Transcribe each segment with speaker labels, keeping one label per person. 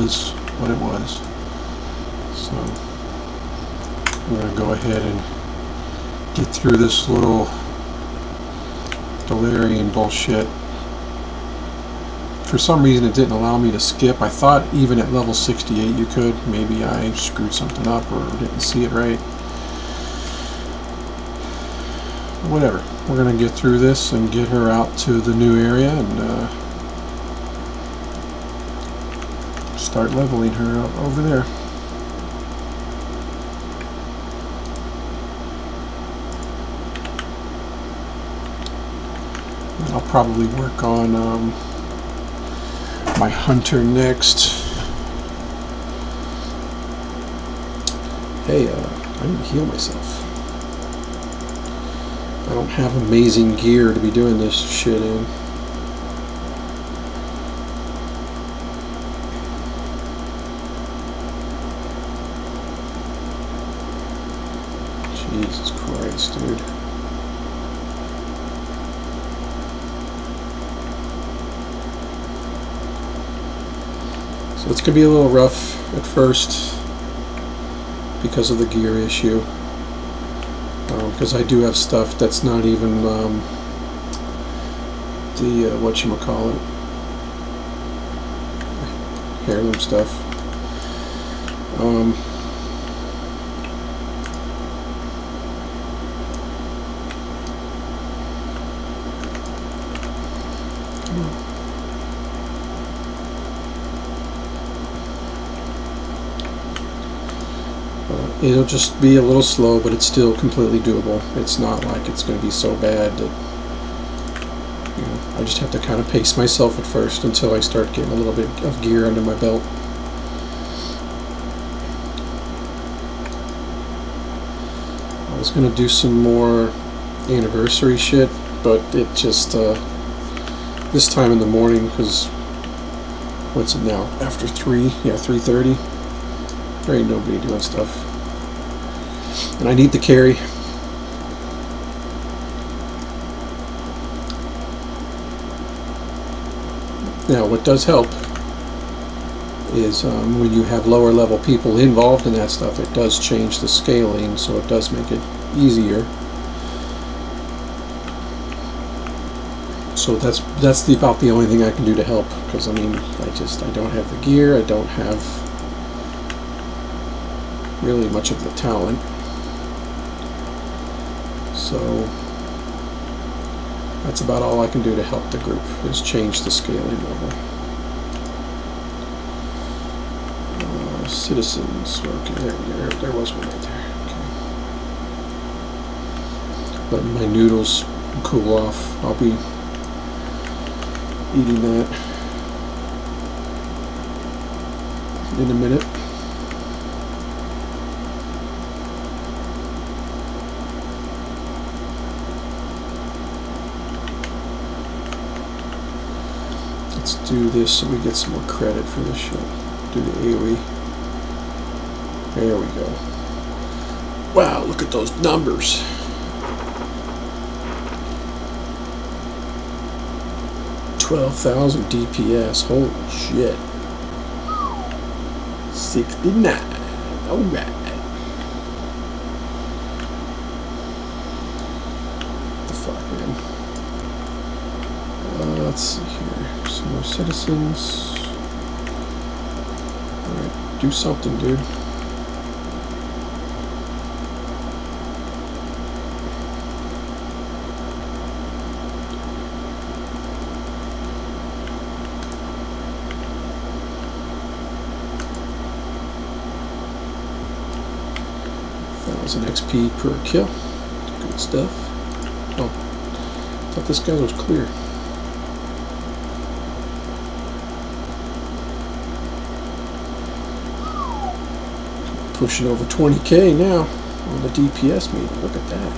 Speaker 1: was what it was. So I'm going to go ahead and get through this little Delirian bullshit. For some reason it didn't allow me to skip. I thought even at level 68 you could. Maybe I screwed something up or didn't see it right. Whatever. We're going to get through this and get her out to the new area and start leveling her up over there. And I'll probably work on my hunter next. Hey, I need to heal myself. I don't have amazing gear to be doing this shit in. Jesus Christ, dude. So it's going to be a little rough at first because of the gear issue. Because I do have stuff that's not even the whatchamacallit, heirloom stuff. It'll just be a little slow, but it's still completely doable. It's not like it's going to be so bad that, you know, I just have to kind of pace myself at first until I start getting a little bit of gear under my belt. I was going to do some more anniversary shit, but it just, this time in the morning, because, what's it now, after 3? Yeah, 3:30. There ain't nobody doing stuff. And I need the carry. Now, what does help is when you have lower level people involved in that stuff, it does change the scaling, so it does make it easier. So that's about the only thing I can do to help, because I mean, I don't have the gear, I don't have really much of the talent. So that's about all I can do to help the group, is change the scaling level. Citizens, okay, there was one right there. Okay. Letting my noodles cool off. I'll be eating that in a minute. Let's do this so we get some more credit for this shit. Do the AoE. There we go. Wow, look at those numbers. $12,000 DPS. Holy shit. 69. Alright. What the fuck, man? Let's see here. Some more citizens. Alright, do something, dude. An XP per kill. Good stuff. Oh, I thought this guy was clear. Pushing over 20k now on the DPS meter. Look at that.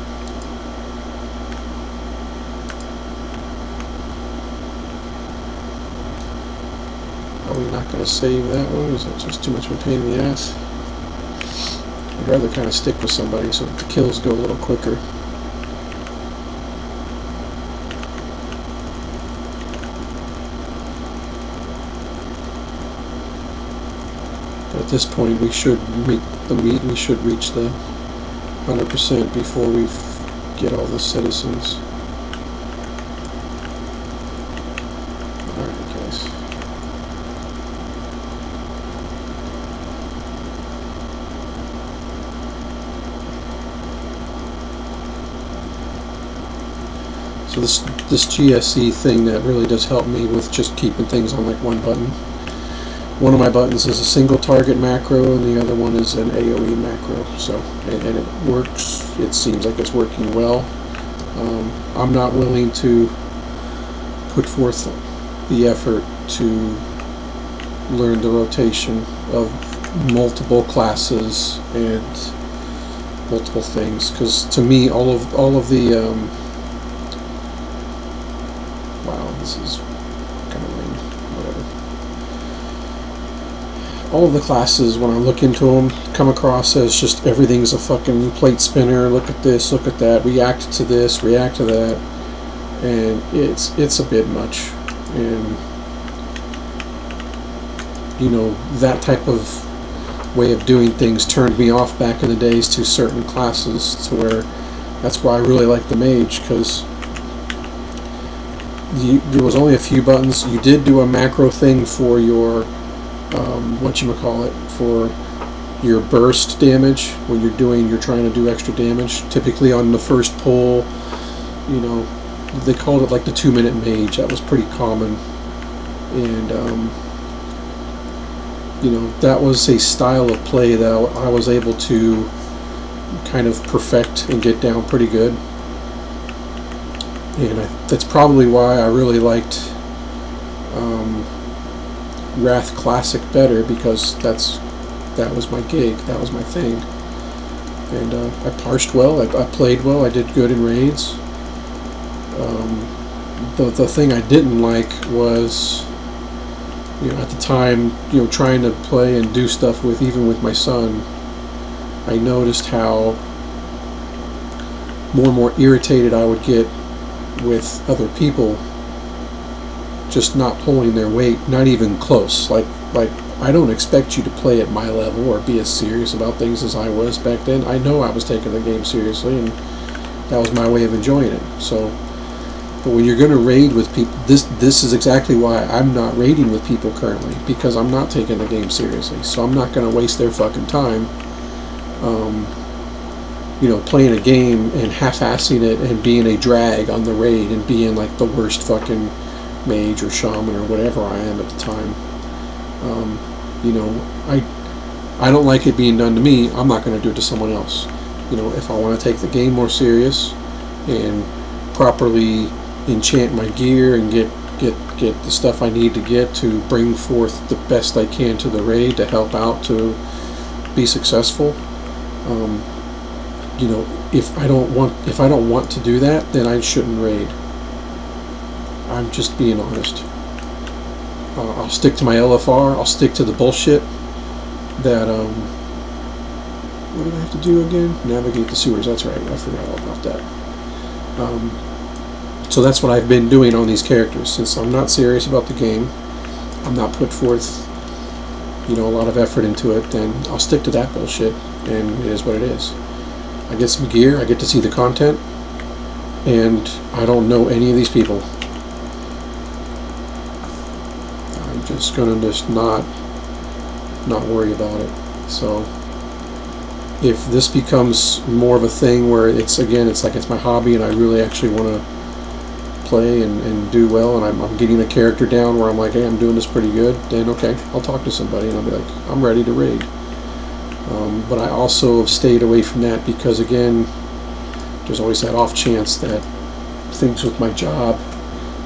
Speaker 1: Are we not going to save that one? Is that just too much of a pain in the ass? I'd rather kind of stick with somebody so that the kills go a little quicker. But at this point, we should meet the meet. We should reach the 100% before we get all the citizens. Alright, guys. So this GSE thing, that really does help me with just keeping things on like one button. One of my buttons is a single target macro, and the other one is an AOE macro. So, and it works. It seems like it's working well. I'm not willing to put forth the effort to learn the rotation of multiple classes and multiple things, because to me, all of the wow, this is kind of lame. Whatever. All of the classes, when I look into them, come across as just everything's a fucking plate spinner. Look at this, look at that, react to this, react to that, and it's a bit much. And you know, that type of way of doing things turned me off back in the days to certain classes, to where that's why I really like the mage, because there was only a few buttons. You did do a macro thing for your whatchamacallit, for your burst damage when you're trying to do extra damage. Typically on the first pull, you know, they called it like the 2-minute mage. That was pretty common, and you know, that was a style of play that I was able to kind of perfect and get down pretty good. And that's probably why I really liked Wrath Classic better, because that was my gig, that was my thing. And I parsed well, I played well, I did good in raids. The thing I didn't like was, you know, at the time, you know, trying to play and do stuff with, even with my son, I noticed how more and more irritated I would get with other people just not pulling their weight, not even close. Like I don't expect you to play at my level or be as serious about things as I was back then. I know I was taking the game seriously, and that was my way of enjoying it. So, but when you're going to raid with people, this is exactly why I'm not raiding with people currently, because I'm not taking the game seriously. So I'm not going to waste their fucking time you know, playing a game and half-assing it and being a drag on the raid and being like the worst fucking mage or shaman or whatever I am at the time. You know, I don't like it being done to me. I'm not going to do it to someone else. You know, if I want to take the game more serious and properly enchant my gear and get the stuff I need to get to bring forth the best I can to the raid to help out to be successful, you know, if I don't want to do that, then I shouldn't raid. I'm just being honest. I'll stick to my LFR. I'll stick to the bullshit that what did I have to do again? Navigate the sewers. That's right. I forgot all about that. So that's what I've been doing on these characters. Since I'm not serious about the game, I'm not put forth, you know, a lot of effort into it, then I'll stick to that bullshit, and it is what it is. I get some gear, I get to see the content, and I don't know any of these people. I'm just gonna not worry about it. So if this becomes more of a thing where it's like it's my hobby and I really actually want to play and do well, and I'm getting a character down where I'm like, hey, I'm doing this pretty good, then okay, I'll talk to somebody and I'll be like, I'm ready to raid. But I also have stayed away from that because, again, there's always that off chance that things with my job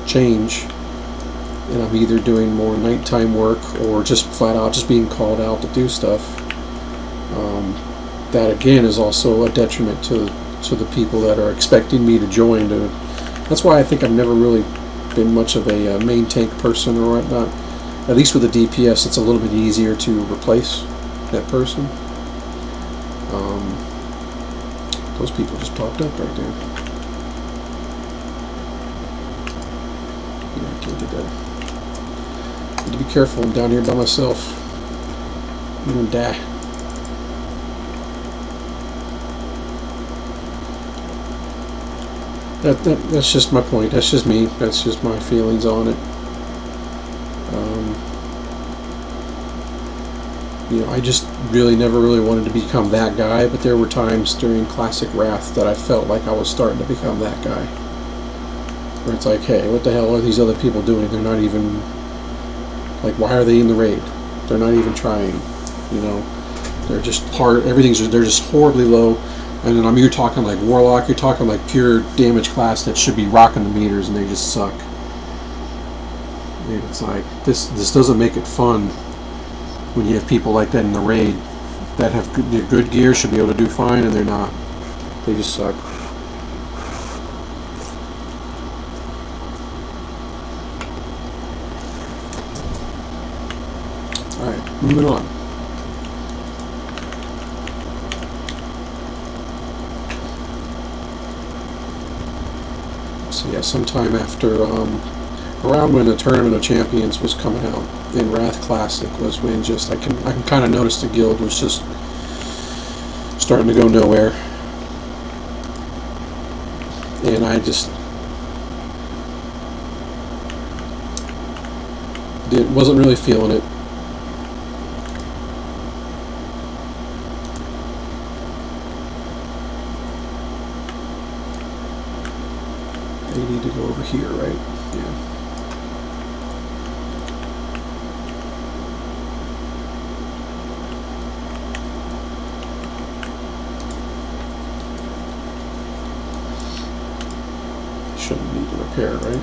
Speaker 1: change and I'm either doing more nighttime work or just flat out just being called out to do stuff. That again is also a detriment to the people that are expecting me to join. That's why I think I've never really been much of a main tank person or whatnot. At least with the DPS, it's a little bit easier to replace that person. Those people just popped up right there. Yeah, I can't do that. Need to be careful. I'm down here by myself. I'm gonna die. That's just my point. That's just me. That's just my feelings on it. You know, I just really never really wanted to become that guy, but there were times during Classic Wrath that I felt like I was starting to become that guy. Where it's like, hey, what the hell are these other people doing? They're not even, like, why are they in the raid? They're not even trying, you know? They're just they're just horribly low. And then you're talking like Warlock, you're talking like pure damage class that should be rocking the meters, and they just suck. And it's like, this doesn't make it fun when you have people like that in the raid that have good gear, should be able to do fine, and they're not. They just suck. Alright, moving on. So yeah, sometime after, around when the Tournament of Champions was coming out, in Wrath Classic was when just I can kind of notice the guild was just starting to go nowhere, and I just wasn't really feeling it. They need to go over here, right? Yeah. Shouldn't need to repair, right?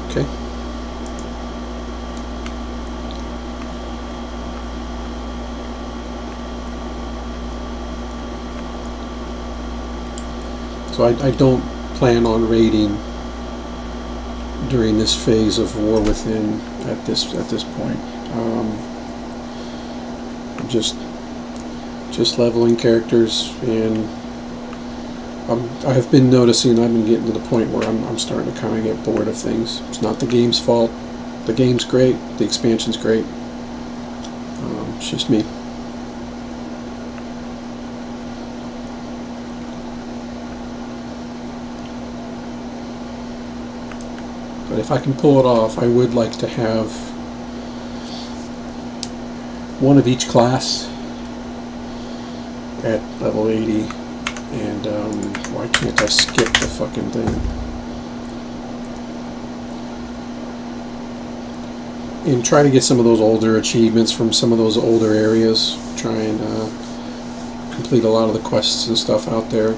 Speaker 1: Okay. So I don't plan on raiding during this phase of War Within at this point. I'm just leveling characters, and I have been noticing, I've been getting to the point where I'm starting to kind of get bored of things. It's not the game's fault. The game's great. The expansion's great. It's just me. But if I can pull it off, I would like to have one of each class at level 80. And why can't I skip the fucking thing? And try to get some of those older achievements from some of those older areas. Try and complete a lot of the quests and stuff out there.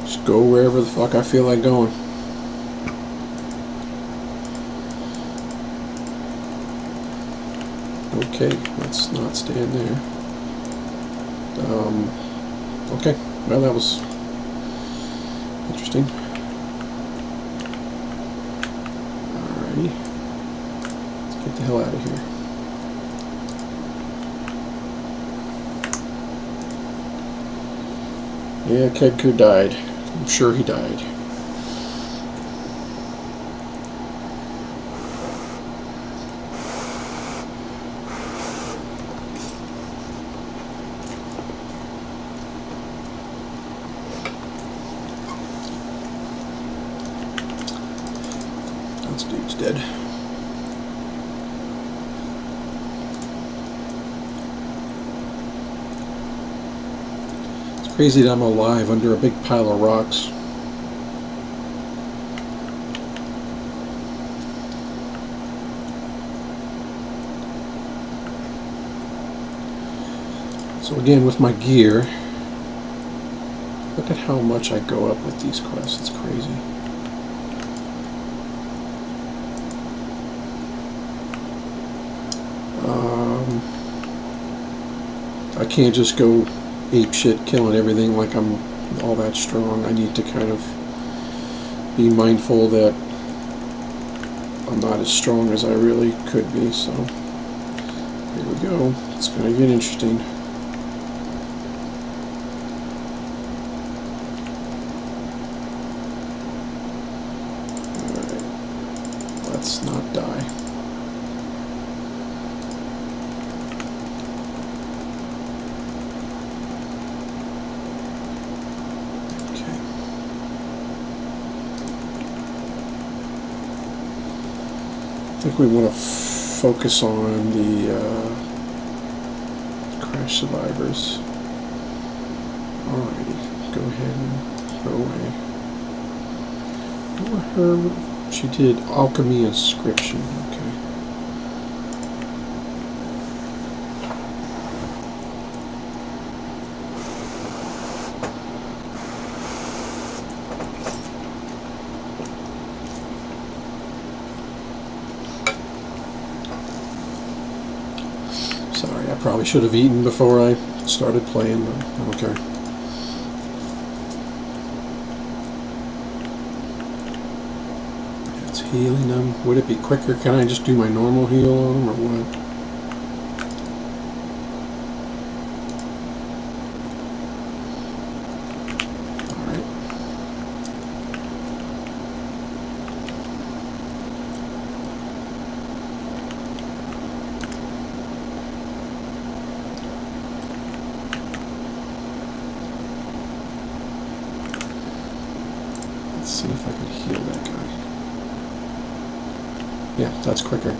Speaker 1: Just go wherever the fuck I feel like going. Okay, let's not stand there. Okay, well, that was interesting. Alrighty, let's get the hell out of here. Yeah, Kedku died. I'm sure he died. This dude's dead. It's crazy that I'm alive under a big pile of rocks. So again, with my gear, look at how much I go up with these quests. It's crazy. I can't just go ape shit killing everything like I'm all that strong. I need to kind of be mindful that I'm not as strong as I really could be. So here we go. It's going to get interesting. Let's not die. Okay. I think we want to focus on the crash survivors. Alrighty, go ahead and go away. Her, she did alchemy inscription. Okay. Sorry, I probably should have eaten before I started playing, but I don't care. It's healing them. Would it be quicker? Can I just do my normal heal on them, or what? Let's see if I can heal that guy. Yeah, that's quicker.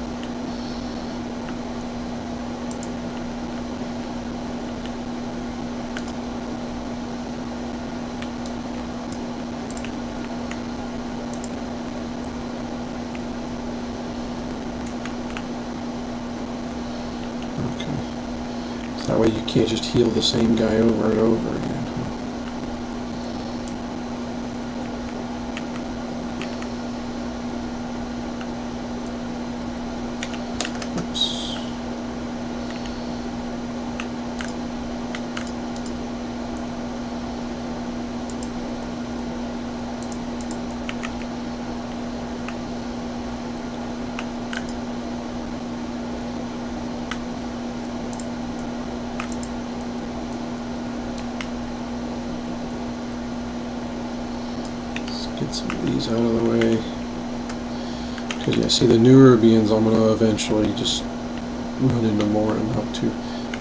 Speaker 1: Okay. So that way you can't just heal the same guy over and over again. Get some of these out of the way. Because yeah, see the newer beings I'm going to eventually just run into more and up to.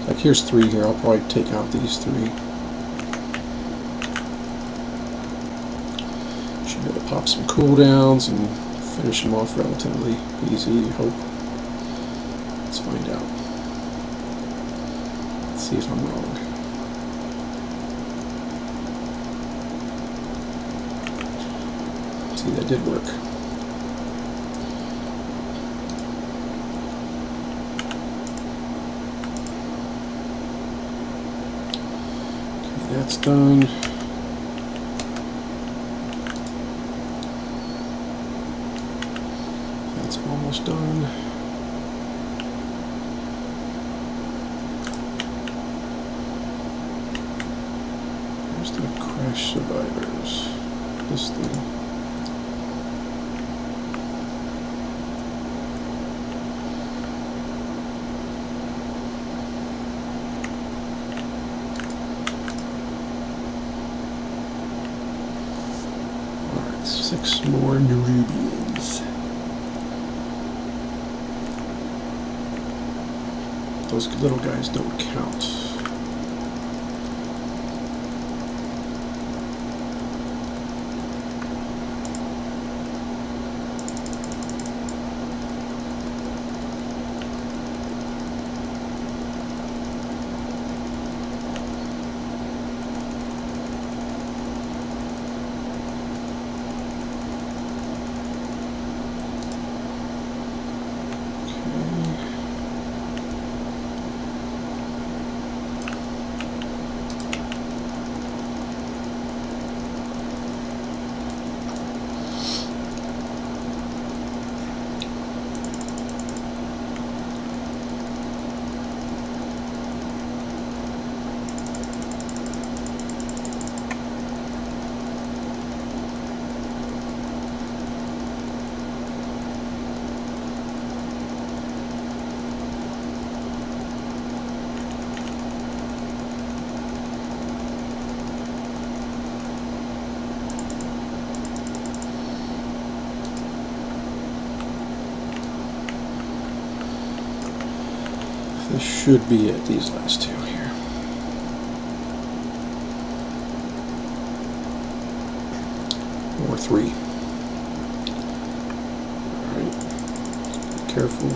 Speaker 1: Like here's 3 here, I'll probably take out these 3. Should be able to pop some cooldowns and finish them off relatively easy, I hope. Let's find out. Let's see if I'm wrong. See, that did work. Okay, that's done. That's almost done. There's the crash survivors. This thing. Alright, 6 more Nerubians. Those little guys don't count. This should be it, these last two here. Or three. Alright. Be careful.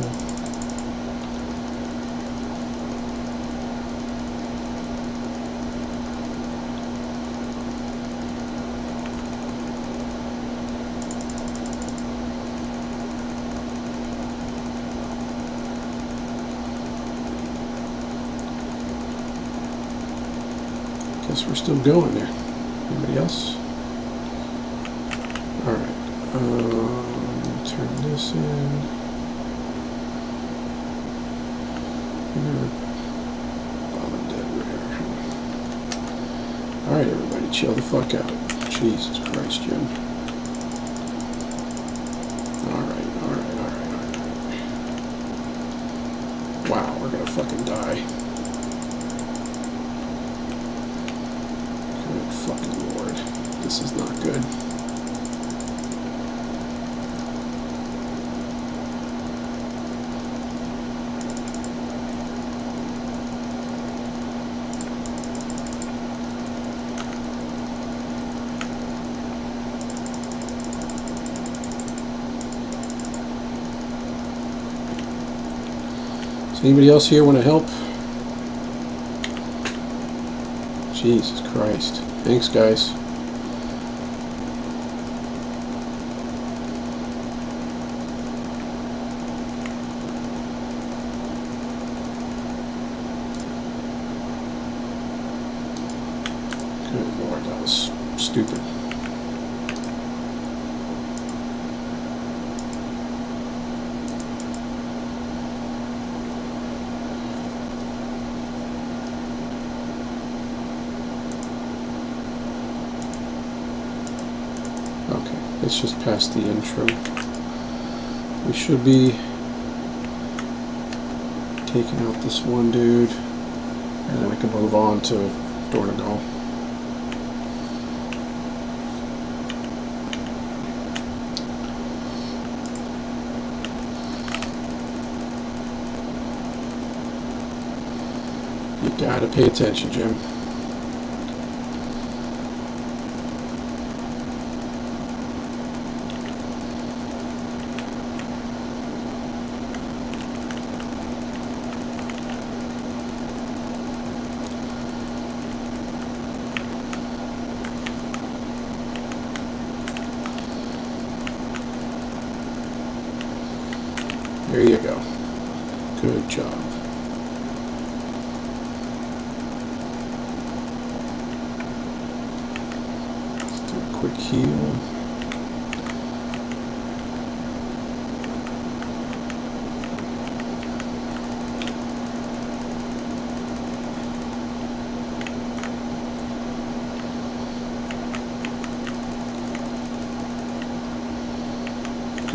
Speaker 1: Guess we're still going there. Anybody else? Alright. Turn this in. Bottom dead rare. Alright, everybody, chill the fuck out. Jesus Christ, Jim. Alright. Wow, we're gonna fucking die. Good fucking lord. This is not good. Does anybody else here want to help? Jesus Christ. Thanks, guys. Good lord, that was stupid. Okay, it's just past the intro. We should be taking out this one dude, and then we can move on to Dornagal. You gotta pay attention, Jim. There you go. Good job. Let's do a quick heal.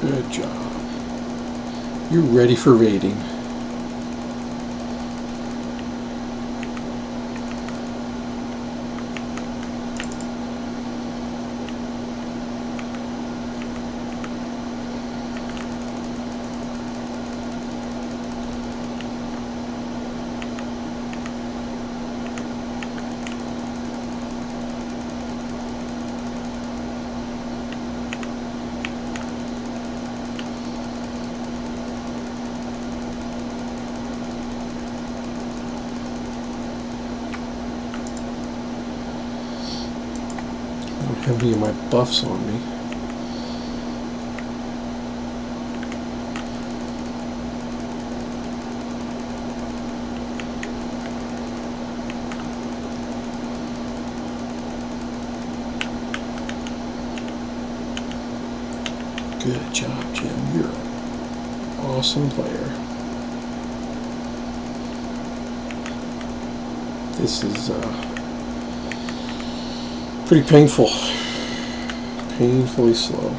Speaker 1: Good job. You're ready for raiding. I don't have any of my buffs on me. Good job, Jim. You're an awesome player. This is pretty painful. Painfully slow.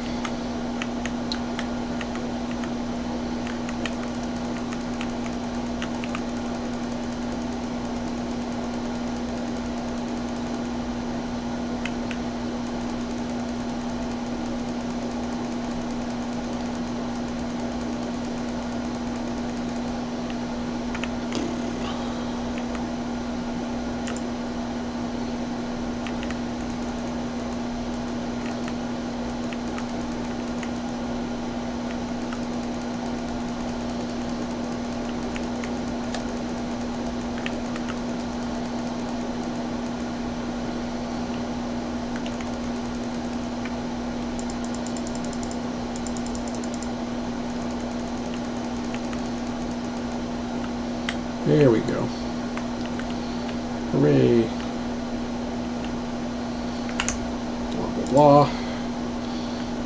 Speaker 1: There we go. Hooray. Blah, blah, blah.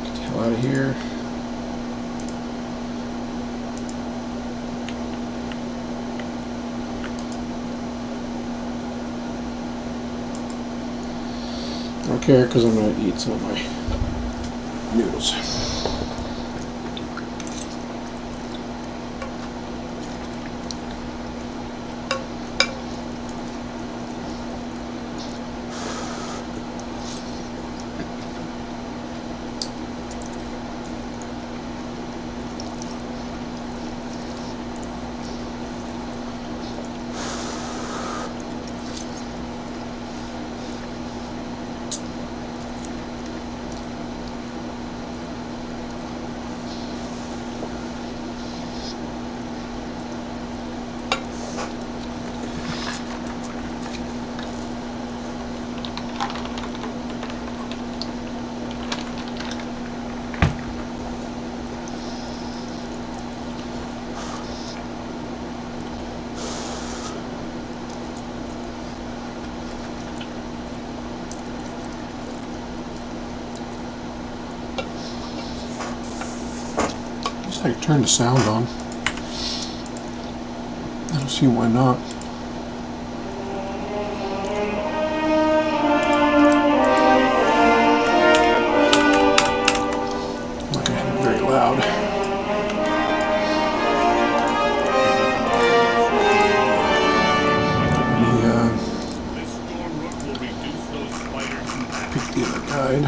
Speaker 1: Get the hell out of here. I don't care because I'm going to eat some of my noodles. I could turn the sound on. I don't see why not. Not gonna have it very loud. Pick the other guide.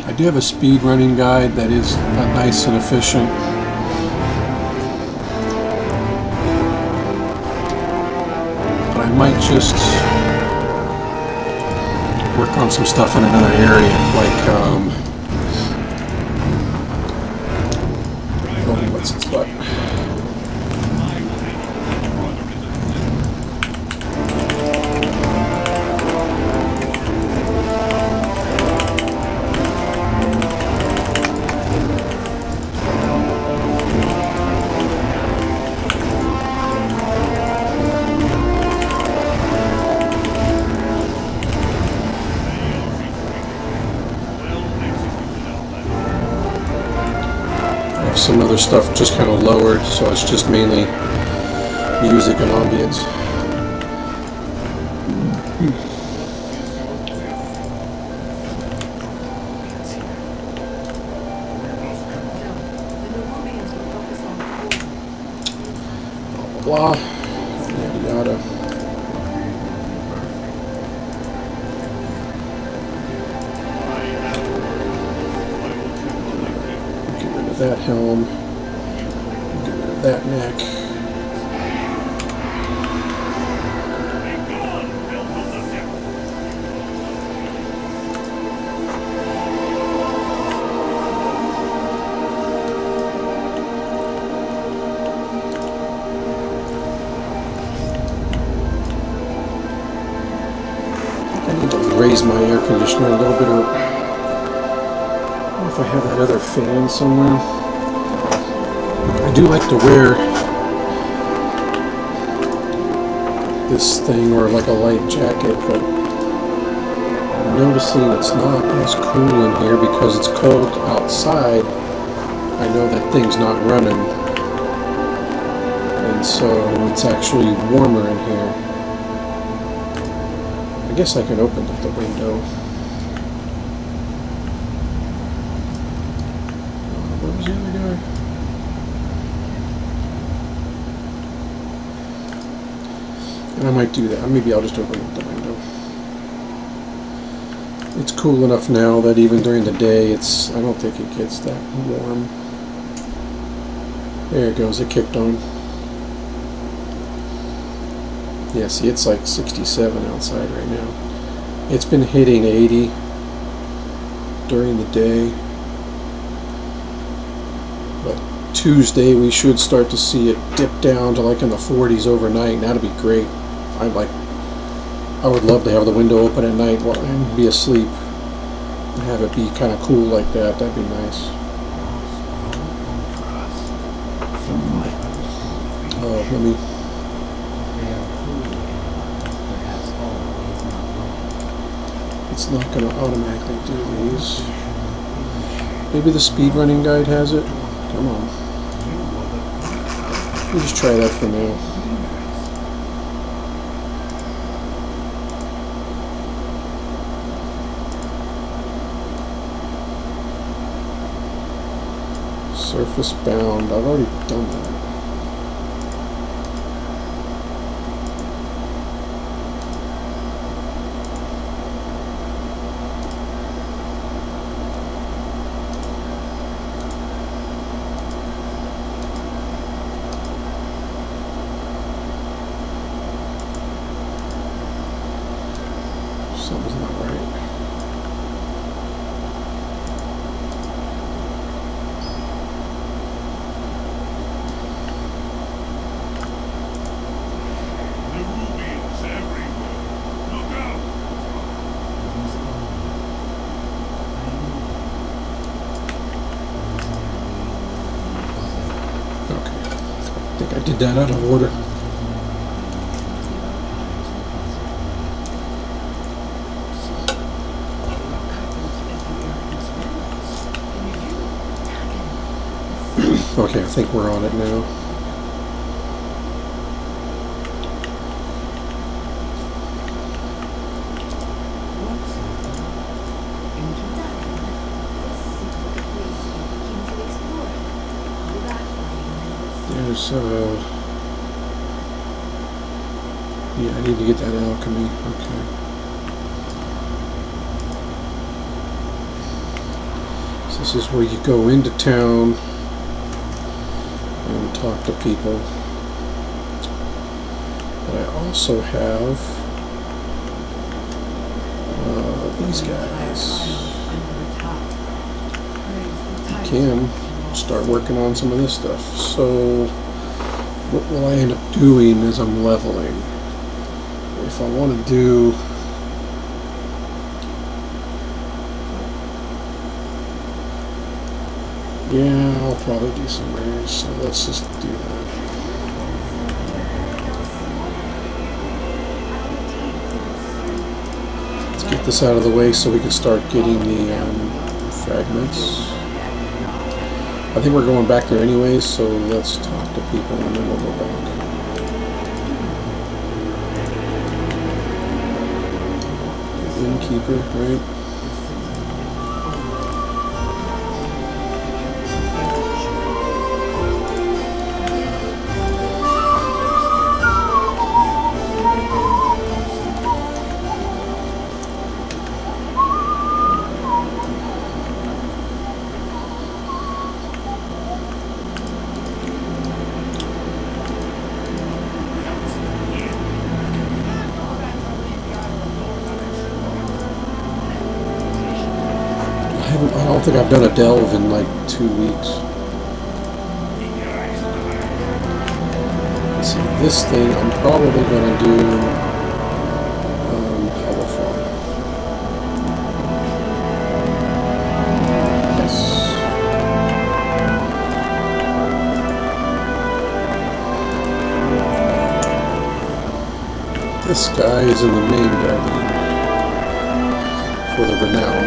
Speaker 1: I do have a speed running guide that is nice and efficient. But I might just work on some stuff in another area, like oh, what's its butt? Some other stuff just kind of lowered, so it's just mainly music and ambience. Blah, yada yada. That helm, get rid of that neck. I need to raise my air conditioner a little bit. If I have that other fan somewhere. I do like to wear this thing or like a light jacket, but I'm noticing it's not as cool in here because it's cold outside. I know that thing's not running, and so it's actually warmer in here. I guess I can open up the window. Where was the other guy? And I might do that. Maybe I'll just open up the window. It's cool enough now that even during the day, I don't think it gets that warm. There it goes. It kicked on. Yeah, see, it's like 67 outside right now. It's been hitting 80 during the day. But Tuesday we should start to see it dip down to like in the 40s overnight, and that'd be great. I would love to have the window open at night and be asleep and have it be kind of cool like that. That'd be nice. Let me. It's not going to automatically do these. Maybe the speedrunning guide has it. Come on. Let me just try that for now. Surface bound. I've already done that. Something's not right. I think I did that out of order. Okay, I think we're on it now. There's yeah, I need to get that alchemy. Okay. So this is where you go into town and talk to people. But I also have these guys. I can start working on some of this stuff. So what will I end up doing is I'm leveling. If I want to do yeah, I'll probably do some raise, so let's just do that. Let's get this out of the way so we can start getting the fragments. I think we're going back there anyways, so let's talk to people and then we'll go back. Innkeeper, right? I don't think I've done a delve in like 2 weeks. Let's see, this thing I'm probably going to do colorful. Yes. This guy is in the main garden for the renown.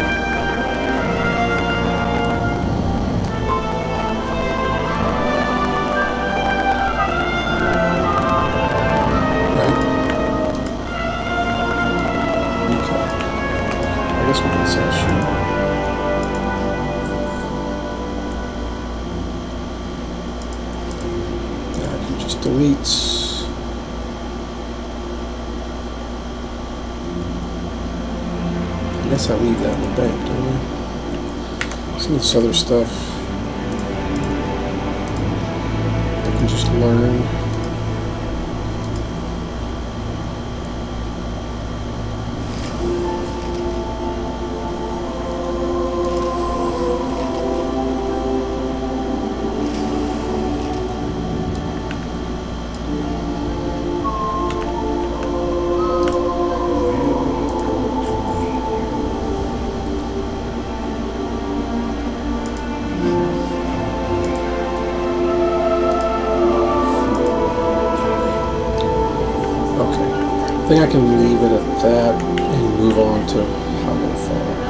Speaker 1: Deletes. I guess I leave that in the bank, don't I? Some of this other stuff I can just learn. think I can leave it at that and move on to Holofall.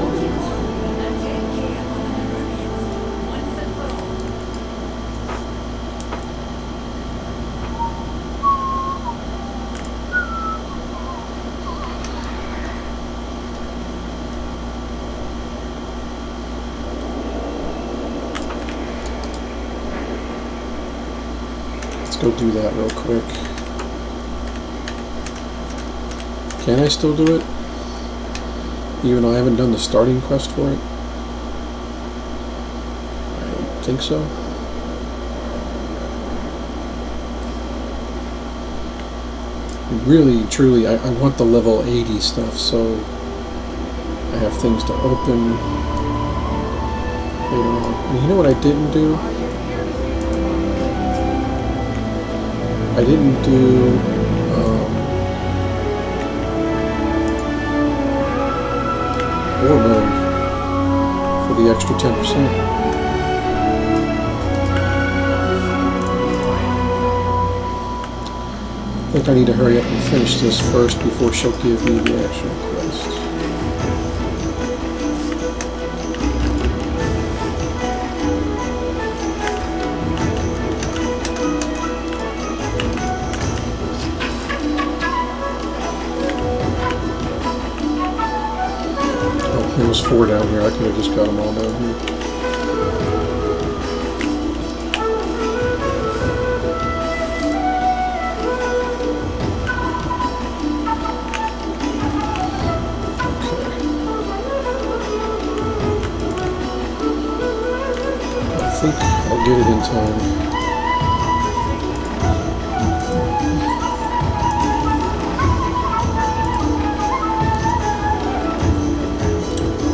Speaker 1: Let's go do that real quick. Can I still do it? Even though I haven't done the starting quest for it? I think so. Really, truly, I want the level 80 stuff, so I have things to open later on. And you know what I didn't do? I didn't do war mode for the extra 10%. I think I need to hurry up and finish this first before she'll give me the actual quest. There was 4 down here. I could have just got them all down here. Okay. I think I'll get it in time.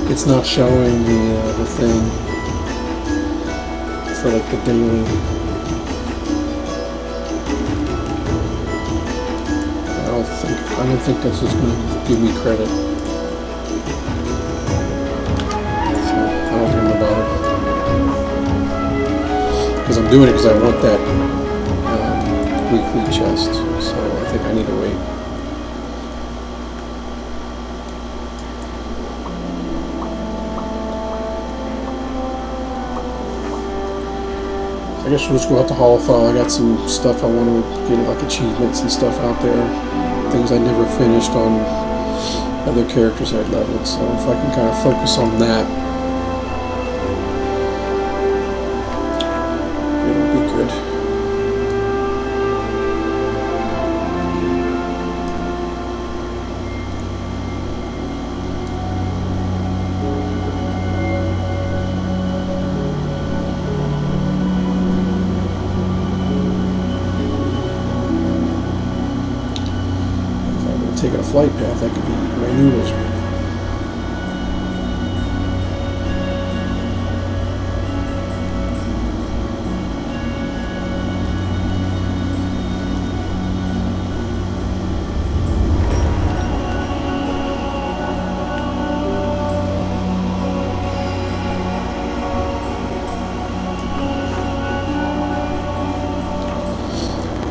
Speaker 1: It's not showing the thing for like the daily. I don't think this is going to give me credit. So I don't think I'm about it. Because I'm doing it because I want that weekly chest. So I think I need to wait. I guess we'll just go out to Holofall. I got some stuff I want to get, like achievements and stuff out there. Things I never finished on other characters I'd leveled. So if I can kind of focus on that, it'll be good. Taking a flight path, that could be my noodles.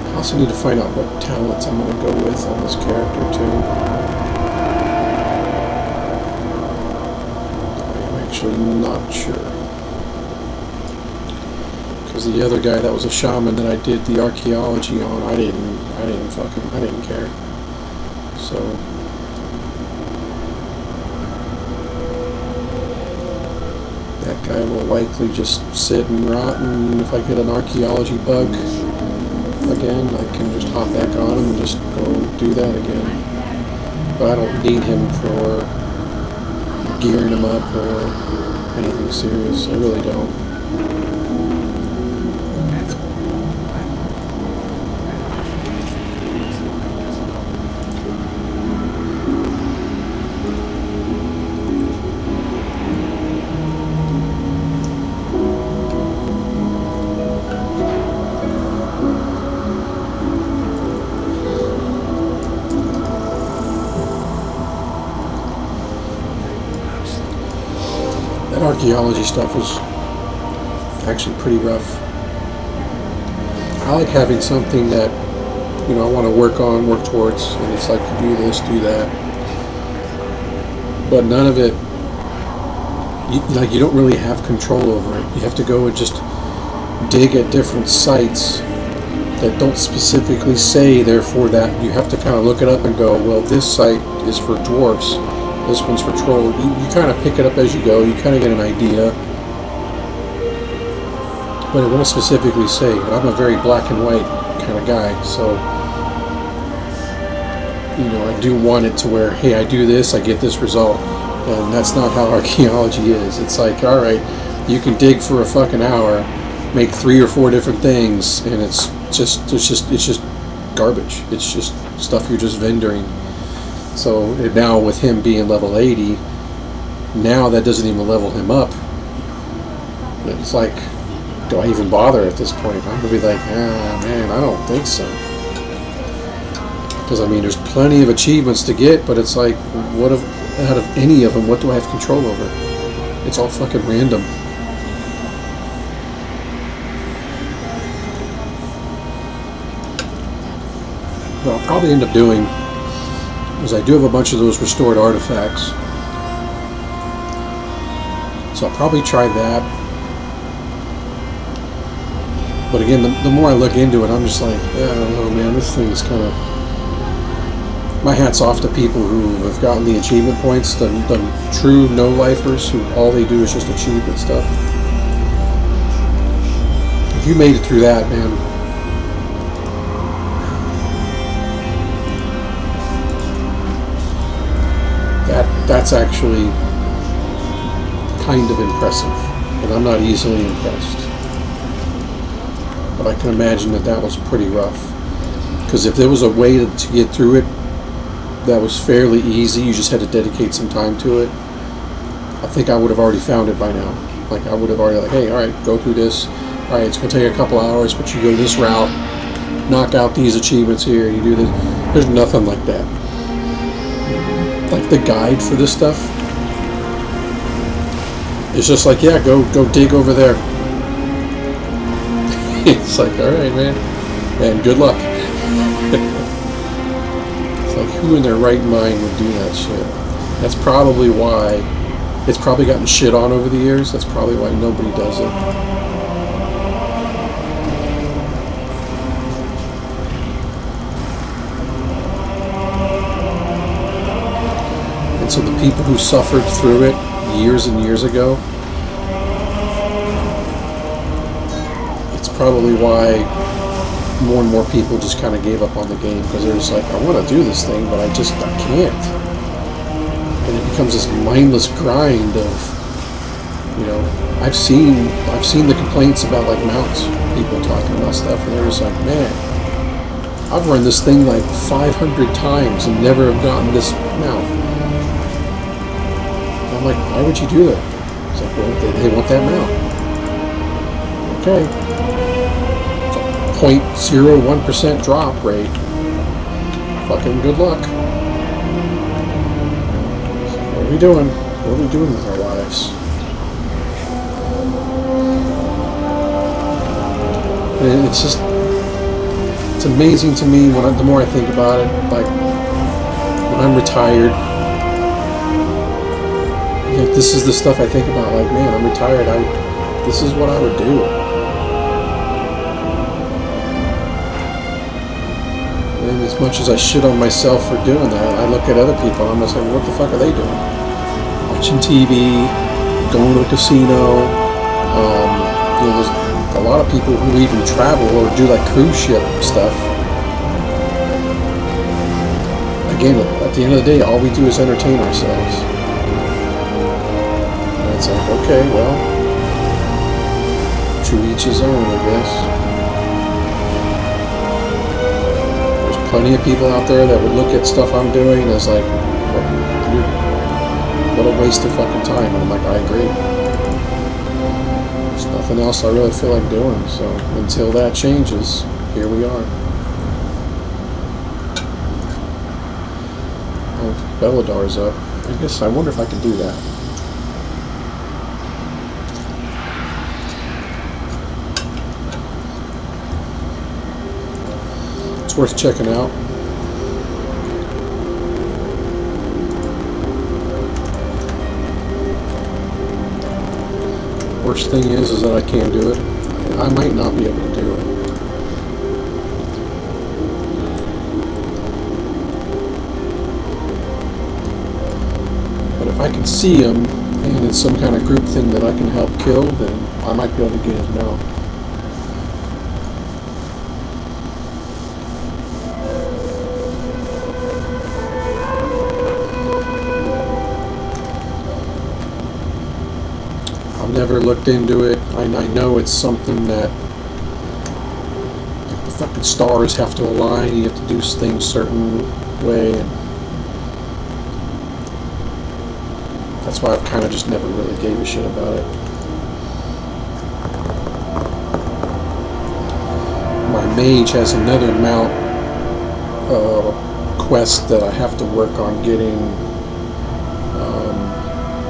Speaker 1: I also need to find out what talents I'm going to go with on this character too. I'm actually not sure. Because the other guy that was a shaman that I did the archaeology on, I didn't care. So that guy will likely just sit and rot, and if I get an archaeology bug again, I can just hop back on him and just go do that again. But I don't need him for gearing him up or anything serious. I really don't. Archaeology stuff was actually pretty rough. I like having something that, you know, I want to work towards, and it's like you do this, do that, but none of it, you don't really have control over it. You have to go and just dig at different sites that don't specifically say, therefore that you have to kind of look it up and go, well, this site is for dwarfs, this one's for troll. You kind of pick it up as you go, you kind of get an idea, but it won't specifically say. But I'm a very black and white kind of guy, so you know, I do want it to where, hey, I do this, I get this result. And that's not how archaeology is. It's like, all right, you can dig for a fucking hour, make 3 or 4 different things, and it's just garbage. It's just stuff you're just vendoring. So now with him being level 80, now that doesn't even level him up. It's like, do I even bother at this point? I'm gonna be like, man, I don't think so. Because I mean, there's plenty of achievements to get, but it's like, what if out of any of them, what do I have control over? It's all fucking random. What I'll probably end up doing is I do have a bunch of those restored artifacts, so I'll probably try that. But again, the more I look into it, I'm just like, I don't know, man, this thing is kind of... My hat's off to people who have gotten the achievement points, the true no-lifers who all they do is just achievement stuff. If you made it through that, man, that's actually kind of impressive, and I'm not easily impressed. But I can imagine that was pretty rough. Because if there was a way to get through it that was fairly easy, you just had to dedicate some time to it, I think I would have already found it by now. Like, I would have already, like, hey, alright, go through this. Alright, it's going to take a couple hours, but you go this route, knock out these achievements here, you do this. There's nothing like that. Like, the guide for this stuff, it's just like, yeah, go dig over there. It's like, alright, man. And good luck. It's like, who in their right mind would do that shit? That's probably why it's probably gotten shit on over the years. That's probably why nobody does it. And so the people who suffered through it years and years ago, it's probably why more and more people just kind of gave up on the game, because they're just like, I want to do this thing, but I can't. And it becomes this mindless grind of, you know, I've seen the complaints about, like, mounts, people talking about stuff, and they're just like, man, I've run this thing like 500 times and never have gotten this mount. And I'm like, why would you do that? It's like, well, they want that mount. Okay. 0.01% drop rate. Fucking good luck. What are we doing? What are we doing with our lives? And it's just, it's amazing to me the more I think about it. Like, when I'm retired, like, this is the stuff I think about. Like, man, I'm retired. This is what I would do. And as much as I shit on myself for doing that, I look at other people and I'm just like, what the fuck are they doing? Watching TV, going to a casino. You know, there's a lot of people who even travel or do like cruise ship stuff. Again, at the end of the day, all we do is entertain ourselves. And it's like, okay, well, to each his own, I guess. Plenty of people out there that would look at stuff I'm doing as like, what a waste of fucking time. And I'm like, I agree. There's nothing else I really feel like doing. So until that changes, here we are. Oh, Belladar's up. I guess I wonder if I can do that. it's worth checking out. Worst thing is that I can't do it. I might not be able to do it. But if I can see him, and it's some kind of group thing that I can help kill, then I might be able to get his mount. I've never looked into it. I know it's something that like the fucking stars have to align. You have to do things a certain way. And that's why I've kind of just never really gave a shit about it. My mage has another mount quest that I have to work on getting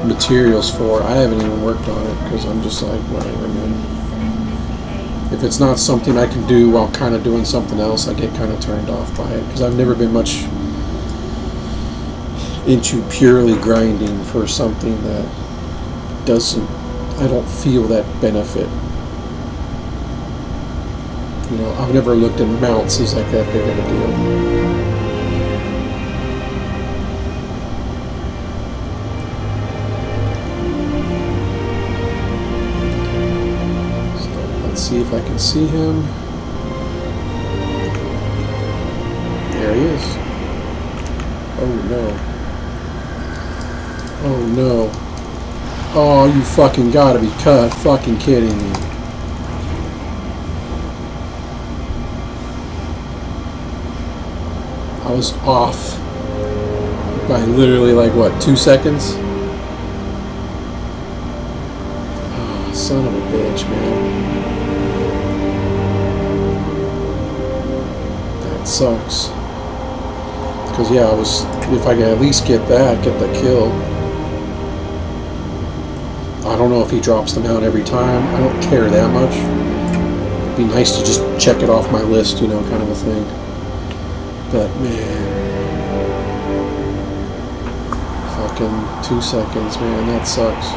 Speaker 1: materials for. I haven't even worked on it because I'm just like, whatever, man. If it's not something I can do while kind of doing something else, I get kind of turned off by it because I've never been much into purely grinding for something that doesn't, I don't feel that benefit. You know, I've never looked at mounts as like that big of a deal. See if I can see him. There he is. Oh no. Oh no. Oh, you fucking gotta be fucking kidding me. I was off by literally like what, 2 seconds? Oh, son of a bitch, man. Sucks. Because yeah, if I could at least get the kill. I don't know if he drops them out every time. I don't care that much. It'd be nice to just check it off my list, you know, kind of a thing. But man, fucking 2 seconds, man, that sucks.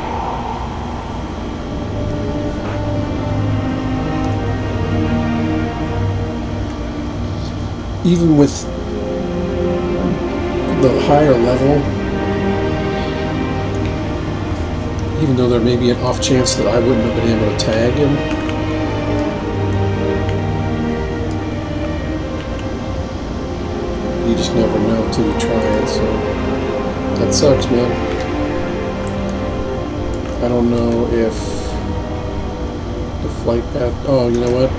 Speaker 1: Even with the higher level, even though there may be an off chance that I wouldn't have been able to tag him, you just never know until you try it, so that sucks, man. I don't know if the flight path, oh, you know what?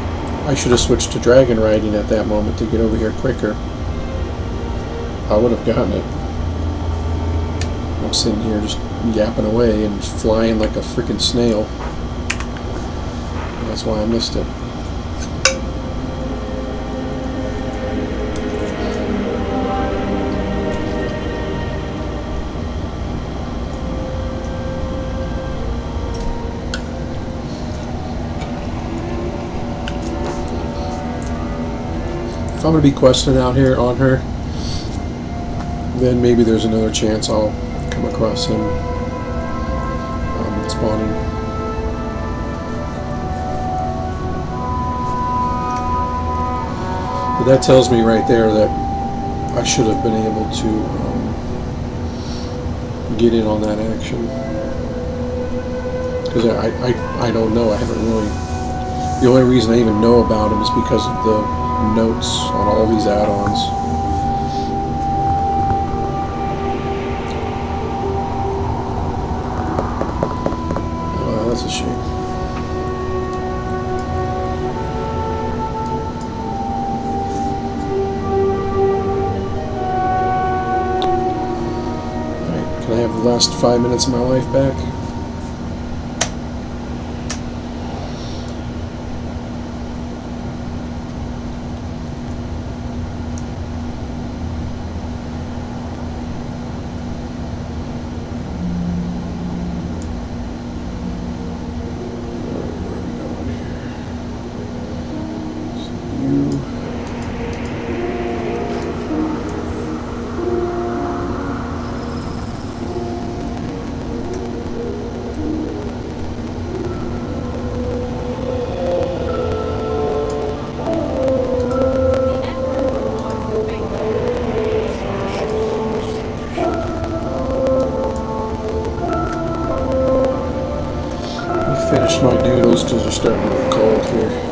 Speaker 1: I should have switched to dragon riding at that moment to get over here quicker. I would have gotten it. I'm sitting here just yapping away and flying like a freaking snail. That's why I missed it. If I'm going to be questing out here on her, then maybe there's another chance I'll come across him spawning. But that tells me right there that I should have been able to get in on that action. Because I don't know, I haven't really... The only reason I even know about him is because of the notes on all these add-ons. Oh, that's a shame. Alright, can I have the last 5 minutes of my life back? Finish my noodles because they're starting to get cold here.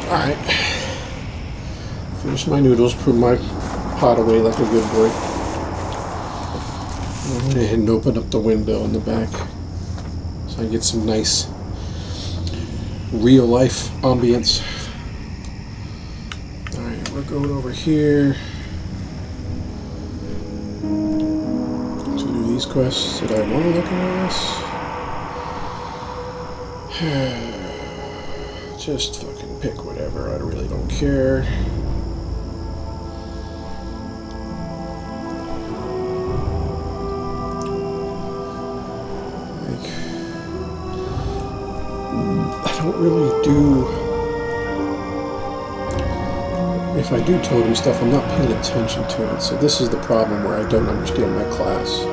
Speaker 1: Alright. Finish my noodles, put my pot away like a good boy. I went ahead and open up the window in the back so I get some nice real life ambience. Alright, we're going over here to do these quests. Did I want to look at this? Just fucking pick whatever, I really don't care. Like, I don't really do... If I do totem stuff, I'm not paying attention to it, so this is the problem where I don't understand my class.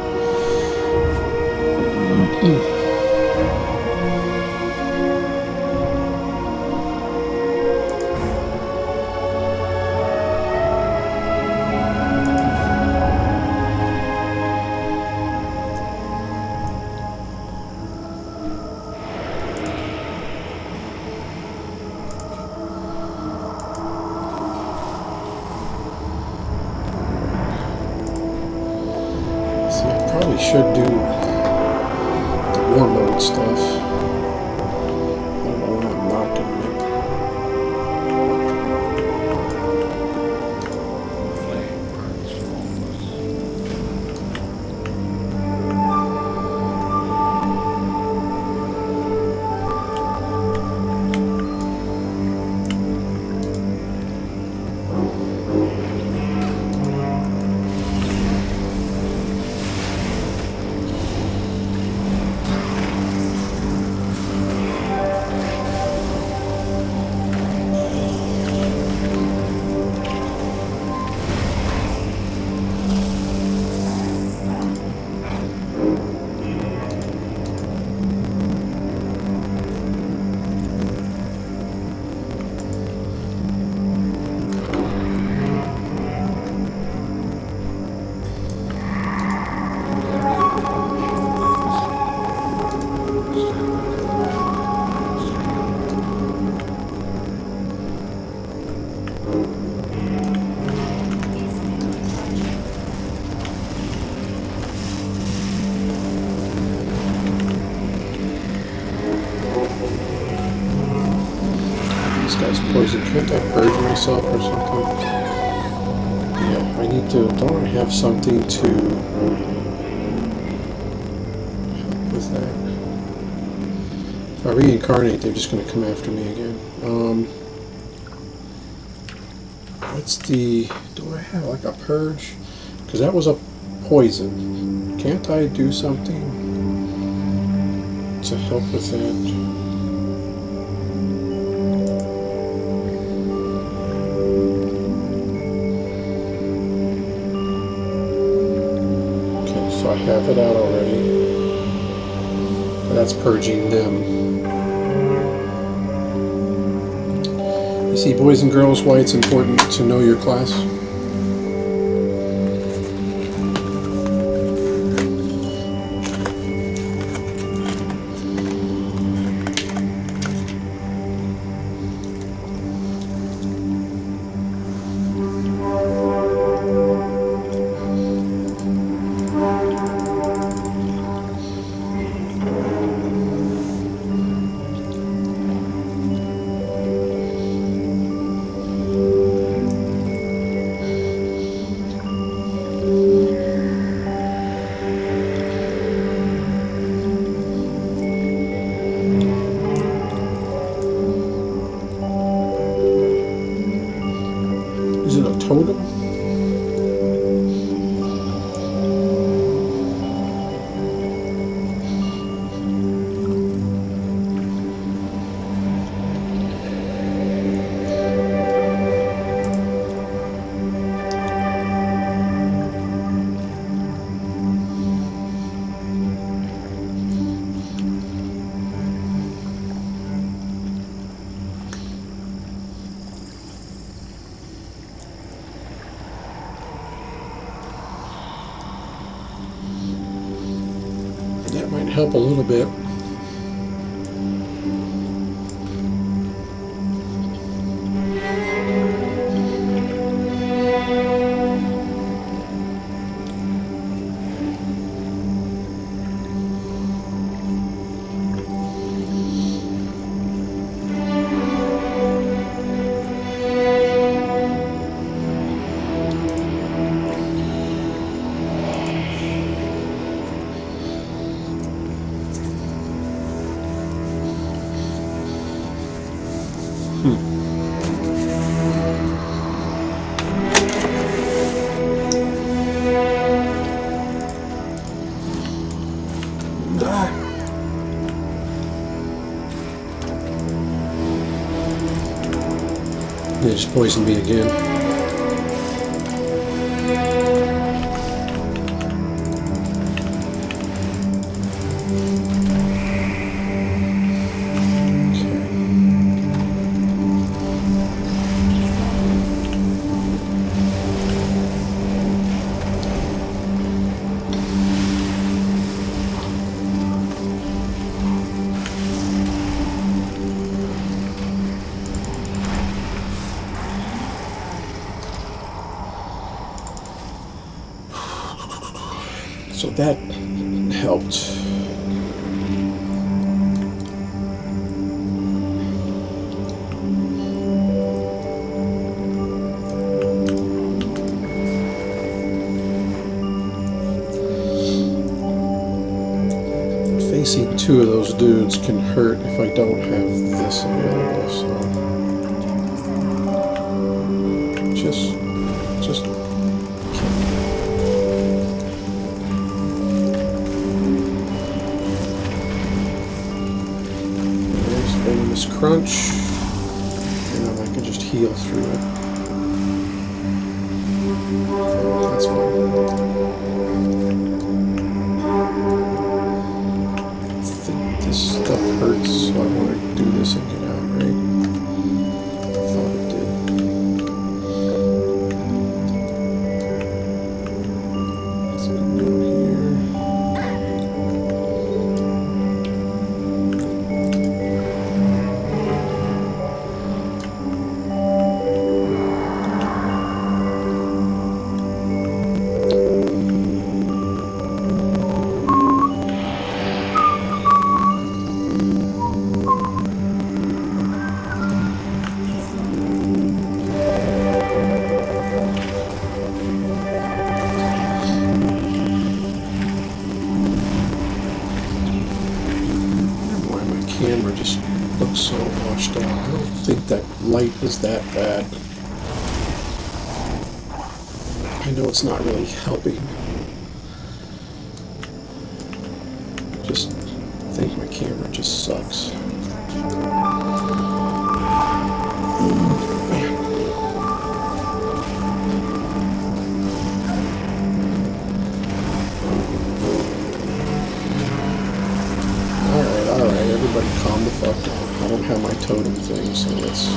Speaker 1: probably should do the war mode stuff. I don't know why I'm not doing it. Poison. Can't I purge myself or something? Yeah, I need to. Don't I have something to help with that? If I reincarnate, they're just going to come after me again. What's the? Do I have like a purge? Because that was a poison. Can't I do something to help with that? I have it out already. That's purging them. You see, boys and girls, why it's important to know your class? Is it a totem? That might help a little bit. They just poisoned me again. So that helped. Facing two of those dudes can hurt if I don't have this available, so just there's venomous crunch, and then I can just heal through it. That's fine. This stuff hurts, so I want to do this and get out, right? I thought it did. Let's get down here. Camera just looks so washed out. I don't think that light is that bad. I know it's not really helping. Just think my camera just sucks. Man. Alright, everybody calm the fuck down. I don't have my totem thing, so let's...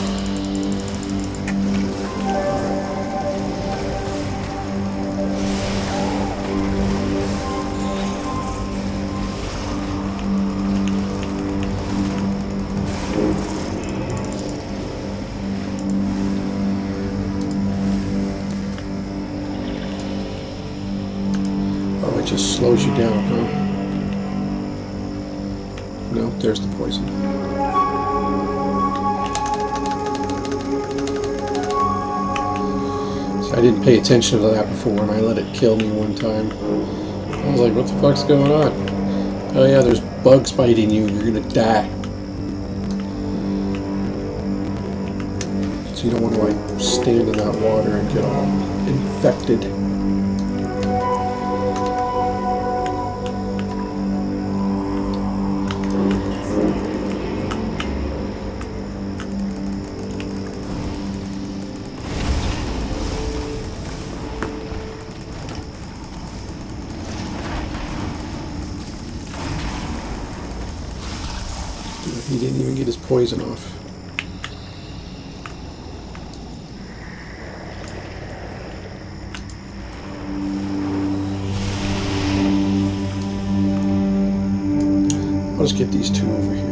Speaker 1: Oh, it just slows you down, huh? No, there's the poison. So I didn't pay attention to that before, and I let it kill me one time. I was like, what the fuck's going on? Oh yeah, there's bugs biting you, you're gonna die. So you don't want to like stand in that water and get all infected. He didn't even get his poison off. I'll just get these two over here.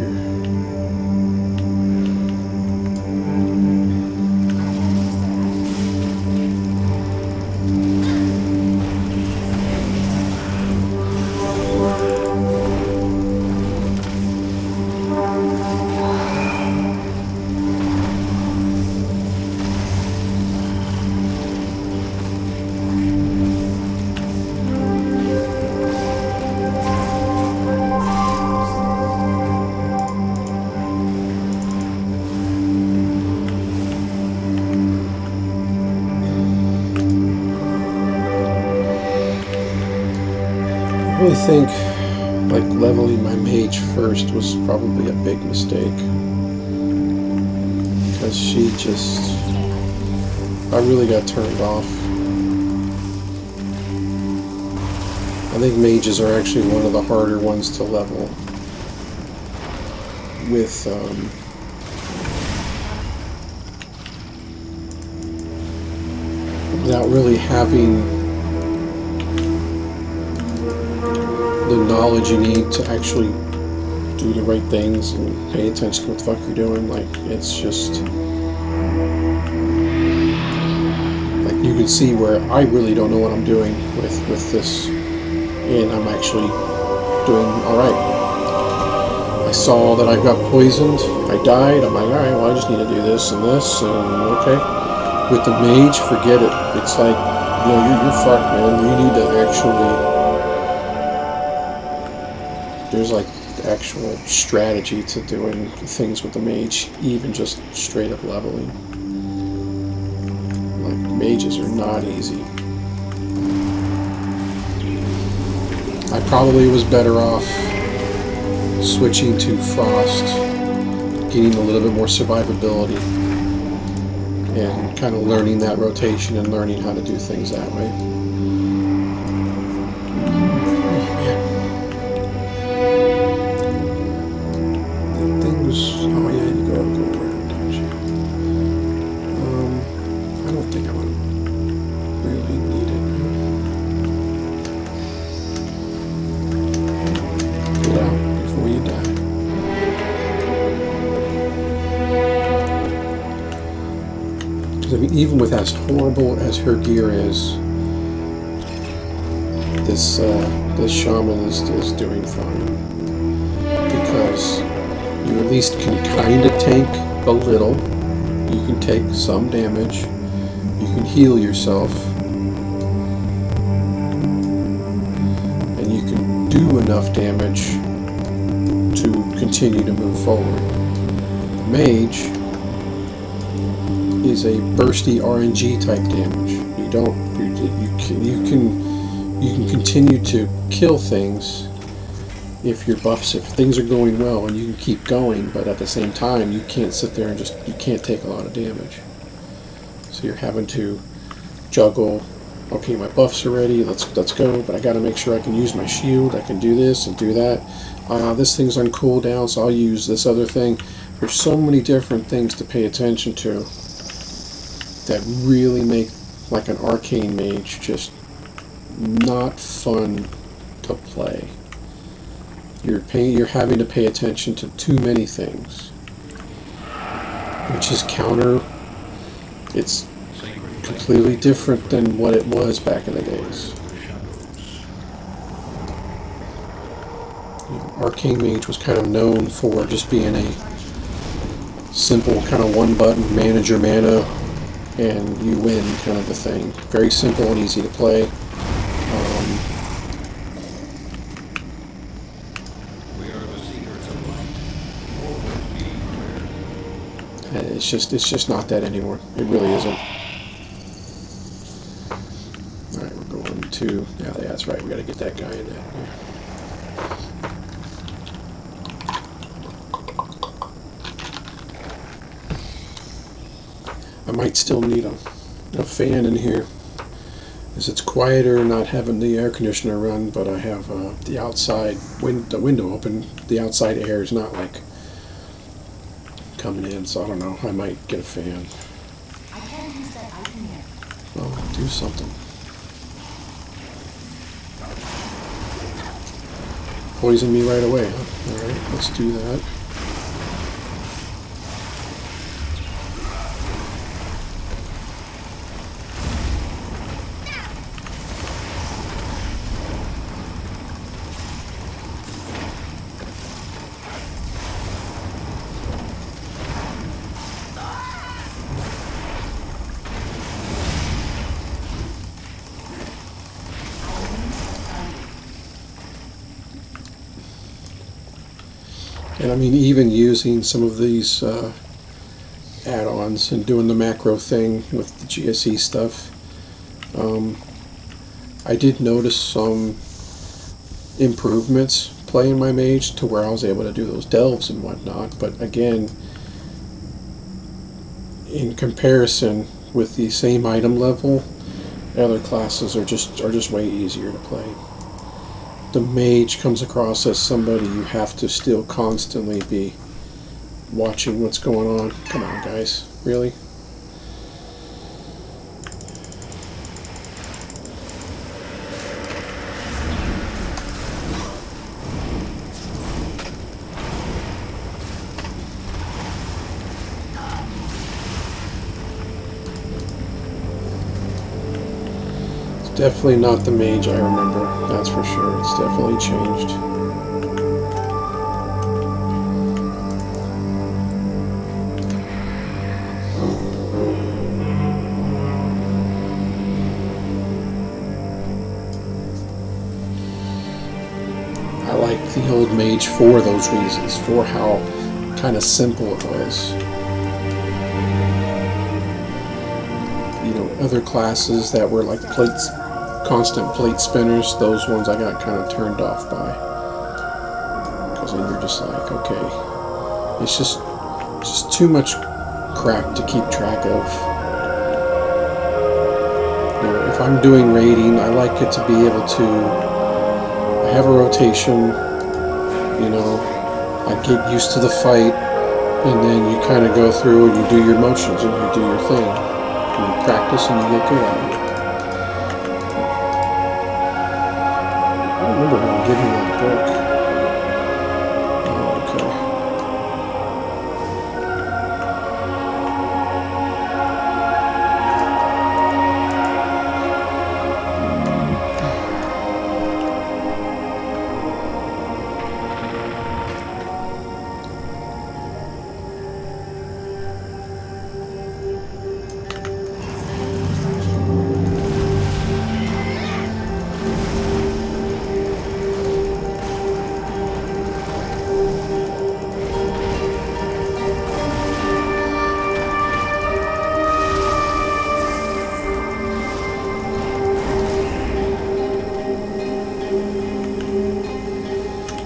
Speaker 1: I really think like leveling my mage first was probably a big mistake, because she just, I really got turned off. I think mages are actually one of the harder ones to level with without really having the knowledge you need to actually do the right things and pay attention to what the fuck you're doing. Like, it's just like you can see where I really don't know what I'm doing with this and I'm actually doing alright. I saw that I got poisoned, I died, I'm like, alright, well I just need to do this, and okay. With the mage, forget it. It's like, you know, you're fucked, man. You need to actually, there's like actual strategy to doing things with the mage, even just straight up leveling. Like, mages are not easy. I probably was better off switching to Frost, getting a little bit more survivability, and kind of learning that rotation and learning how to do things that way. Oh yeah, you go around, don't you? I don't think I'm gonna really need it. Get out before you die. Because I mean, even with as horrible as her gear is, this shaman is doing fine, because you at least can kind of tank a little. You can take some damage. You can heal yourself. And you can do enough damage to continue to move forward. The mage is a bursty RNG type damage. You can continue to kill things if your buffs, if things are going well, and you can keep going, but at the same time you can't sit there and you can't take a lot of damage. So you're having to juggle, okay, my buffs are ready, let's go, but I gotta make sure I can use my shield, I can do this and do that. This thing's on cooldown, so I'll use this other thing. There's so many different things to pay attention to that really make like an arcane mage just not fun to play. You're having to pay attention to too many things, which is it's completely different than what it was back in the days. You know, Arcane Mage was kind of known for just being a simple kind of one button, manage your mana and you win kind of a thing. Very simple and easy to play. It's just not that anymore. It really isn't. Alright, we're going to... Yeah, that's right. We got to get that guy in there. I might still need a fan in here, as it's quieter not having the air conditioner run, but I have the outside the window open. The outside air is not like coming in, so I don't know. I might get a fan.
Speaker 2: I can't use that item yet.
Speaker 1: Oh, do something. Poison me right away, huh? Alright, let's do that. And I mean, even using some of these add-ons and doing the macro thing with the GSE stuff, I did notice some improvements playing my mage to where I was able to do those delves and whatnot. But again, in comparison with the same item level, other classes are just way easier to play. The mage comes across as somebody you have to still constantly be watching what's going on. Come on, guys. Really? Definitely not the Mage I remember, that's for sure. It's definitely changed. I like the old Mage for those reasons, for how kind of simple it was. You know, other classes that were like plates, constant plate spinners, those ones I got kind of turned off by. Because then you're just like, okay, it's just too much crap to keep track of. You know, if I'm doing raiding, I like it to be able to have a rotation, you know, I get used to the fight, and then you kind of go through and you do your motions and you do your thing. And you practice and you get good at it. I don't remember him giving that book. Oh, okay.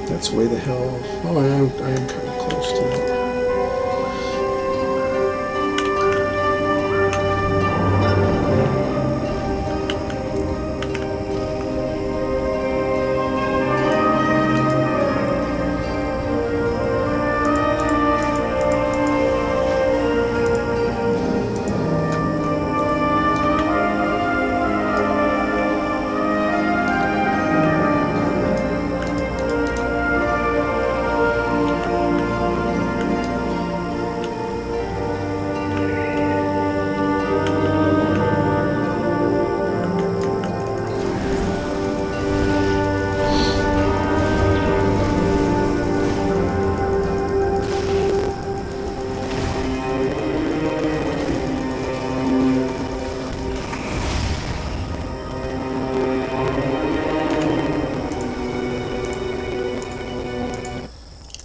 Speaker 1: That's way the hell. Oh, I am kind of close to it.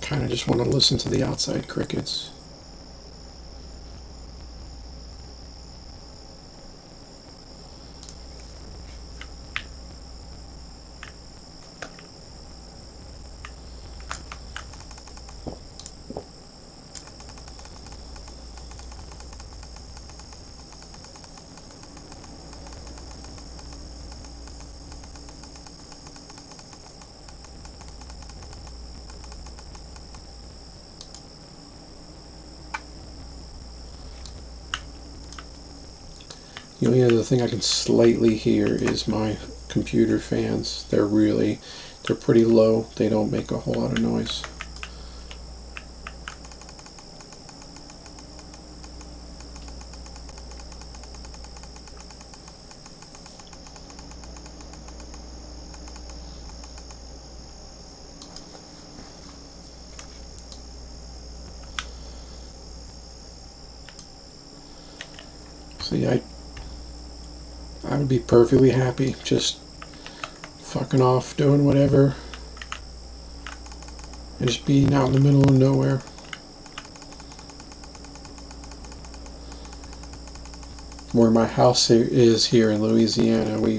Speaker 1: Kind of just want to listen to the outside crickets. The only other thing I can slightly hear is my computer fans. They're pretty low. They don't make a whole lot of noise. See, I would be perfectly happy just fucking off, doing whatever, and just being out in the middle of nowhere. Where my house is here in Louisiana, we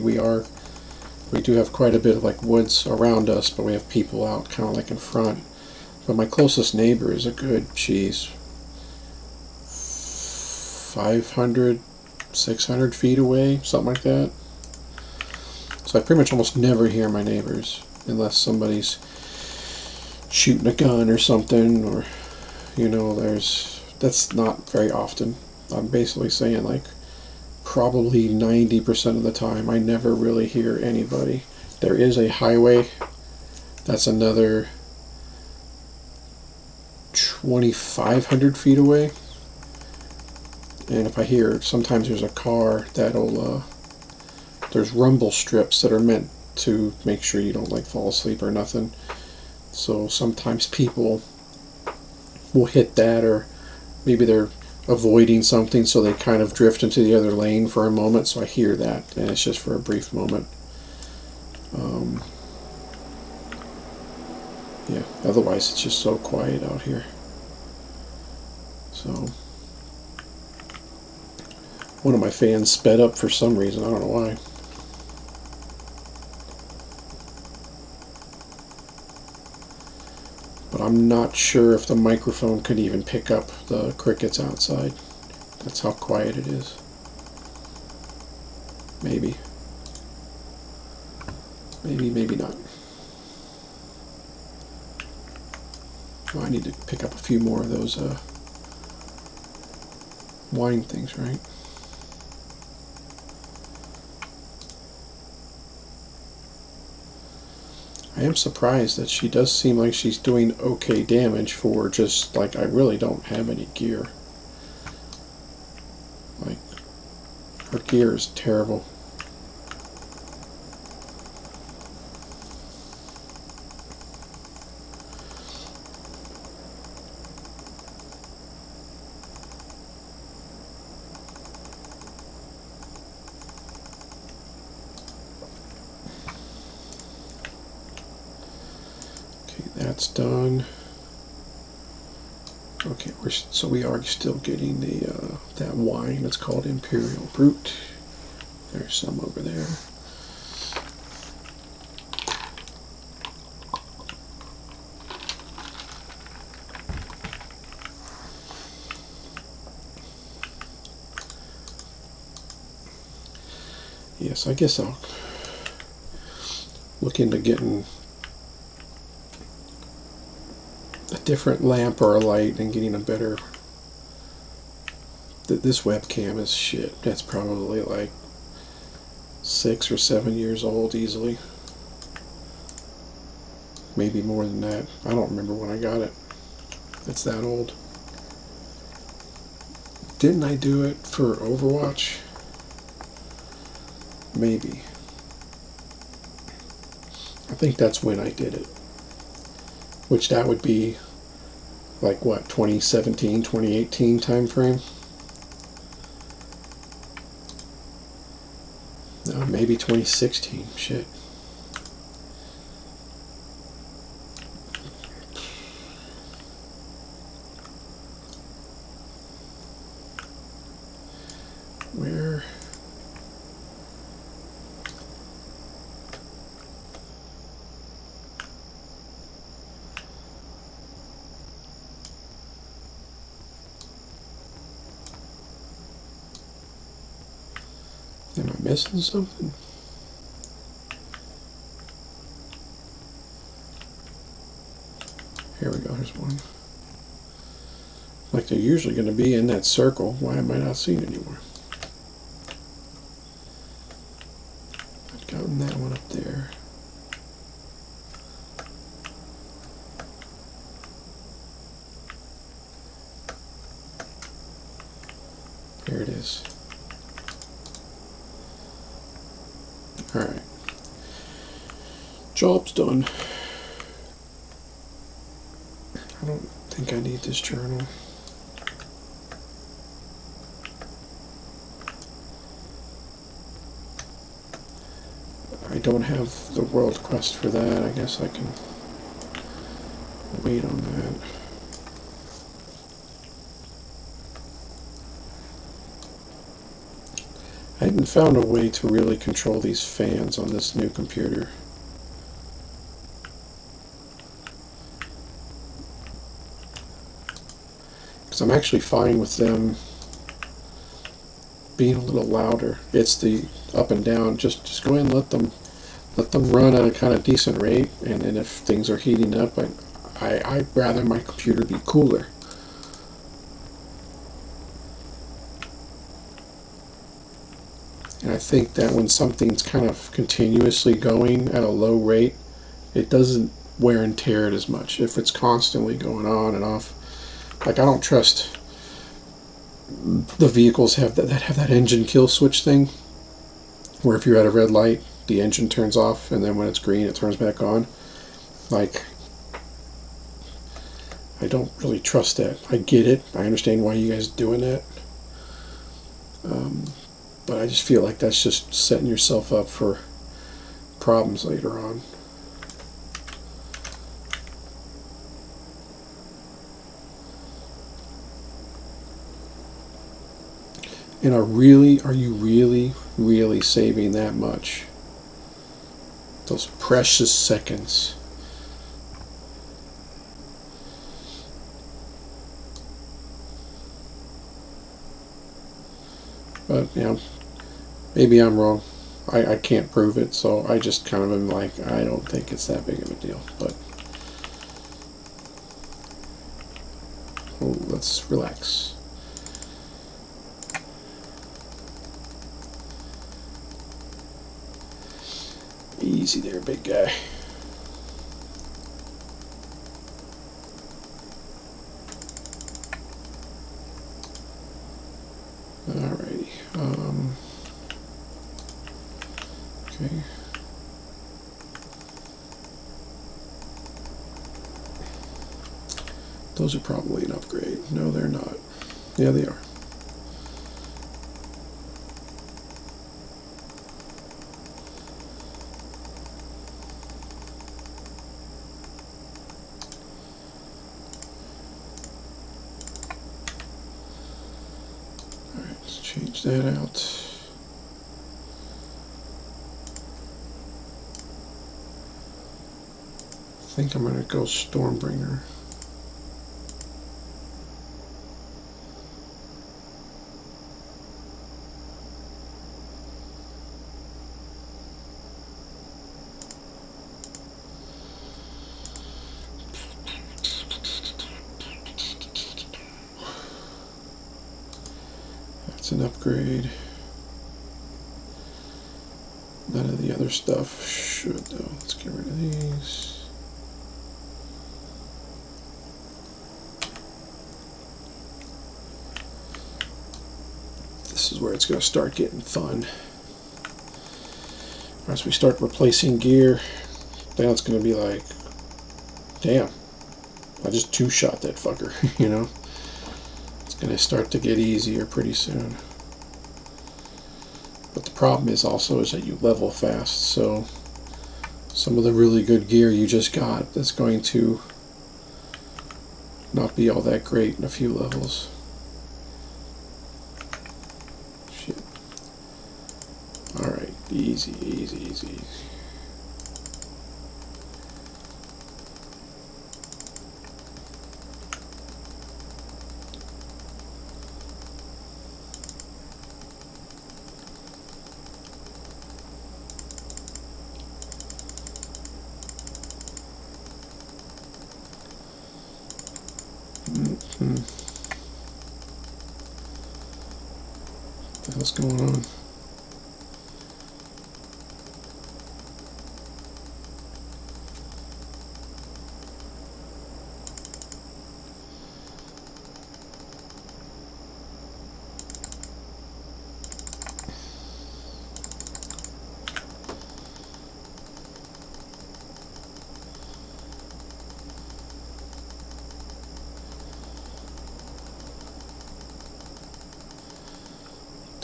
Speaker 1: do have quite a bit of like woods around us, but we have people out kind of like in front. But my closest neighbor is a good, 500, 600 feet away, something like that. So I pretty much almost never hear my neighbors unless somebody's shooting a gun or something, or, you know, that's not very often. I'm basically saying like probably 90% of the time I never really hear anybody. There is a highway that's another 2,500 feet away, and if I hear, sometimes there's a car that'll there's rumble strips that are meant to make sure you don't like fall asleep or nothing. So sometimes people will hit that, or maybe they're avoiding something, so they kind of drift into the other lane for a moment. So I hear that, and it's just for a brief moment. Yeah, otherwise it's just so quiet out here. So one of my fans sped up for some reason, I don't know why. But I'm not sure if the microphone could even pick up the crickets outside. That's how quiet it is. Maybe. Maybe, maybe not. Oh, I need to pick up a few more of those wine things, right? I am surprised that she does seem like she's doing okay damage for just, like, I really don't have any gear. Like, her gear is terrible. That's done. Okay, so we are still getting the that wine. It's called Imperial Brut. There's some over there. Yes, I guess I'll look into getting a different lamp or a light and getting a better. This webcam is shit. That's probably like 6 or 7 years old easily. Maybe more than that. I don't remember when I got it. It's that old. Didn't I do it for Overwatch? Maybe. I think that's when I did it. Which that would be like what, 2017, 2018 time frame? No, maybe 2016. Shit. Where? Am I missing something? Here we go, here's one. Like they're usually going to be in that circle. Why am I not seeing it anymore? I've gotten that one up there. Here it is. Alright. Job's done. I don't think I need this journal. I don't have the world quest for that. I guess I can wait on that. I haven't found a way to really control these fans on this new computer. Because I'm actually fine with them being a little louder. It's the up and down. Just go ahead and let them run at a kind of decent rate, and then if things are heating up, I'd rather my computer be cooler. And I think that when something's kind of continuously going at a low rate, it doesn't wear and tear it as much. If it's constantly going on and off, like I don't trust the vehicles that have that engine kill switch thing. where if you're at a red light, the engine turns off, and then when it's green, it turns back on. Like, I don't really trust that. I get it. I understand why you guys are doing that. But I just feel like that's just setting yourself up for problems later on. And are you really saving that much? Those precious seconds. But, you know, maybe I'm wrong. I can't prove it, so I just kind of am like, I don't think it's that big of a deal. But, oh, let's relax. Easy there, big guy. Alrighty. Okay. Those are probably an upgrade. No, they're not. Yeah, they are. Alright, let's change that out. I think I'm going to go Stormbringer. That's an upgrade. None of the other stuff should, though. Let's get rid of these. This is where it's going to start getting fun. As we start replacing gear, then it's going to be like, damn, I just two-shot that fucker, you know? It's going to start to get easier pretty soon. But the problem is also is that you level fast, so some of the really good gear you just got that's going to not be all that great in a few levels. Shit. Alright, easy, easy, easy. What the hell's going on?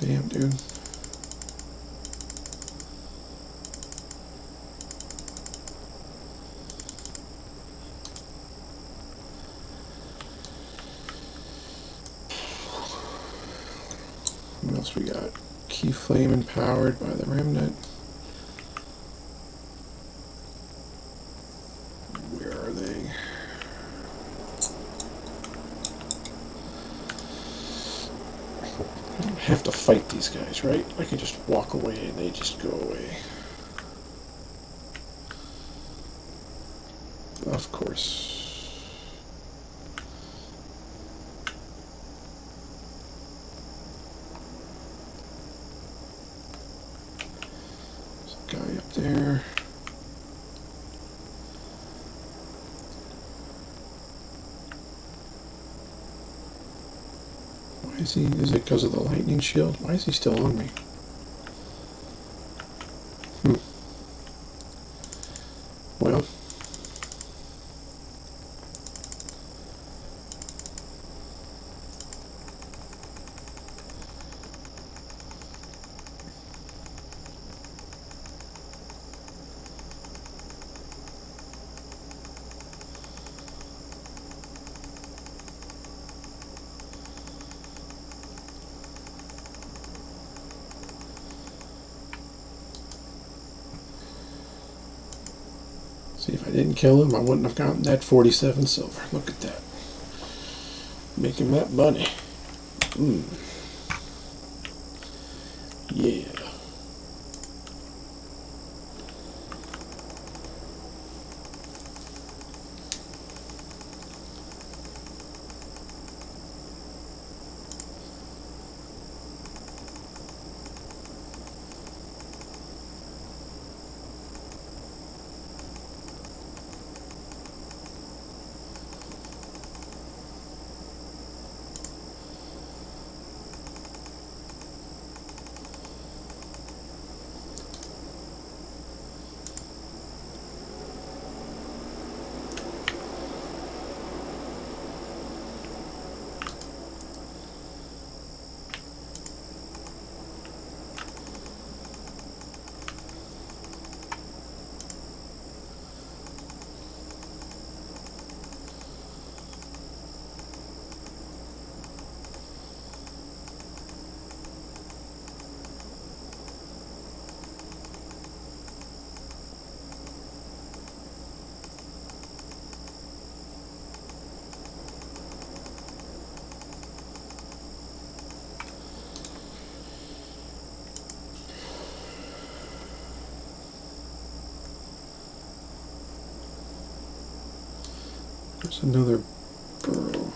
Speaker 1: Damn, dude. What else we got? Key flame empowered by the remnant. Where are they? I don't have to fight these guys, right? I can just walk away and they just go away. Of course. There's a guy up there. Why is he? Is it because of the lightning shield? Why is he still on me? Well, see, if I didn't kill him, I wouldn't have gotten that 47 silver. Look at that. Making that money. Yeah. There's another burrow.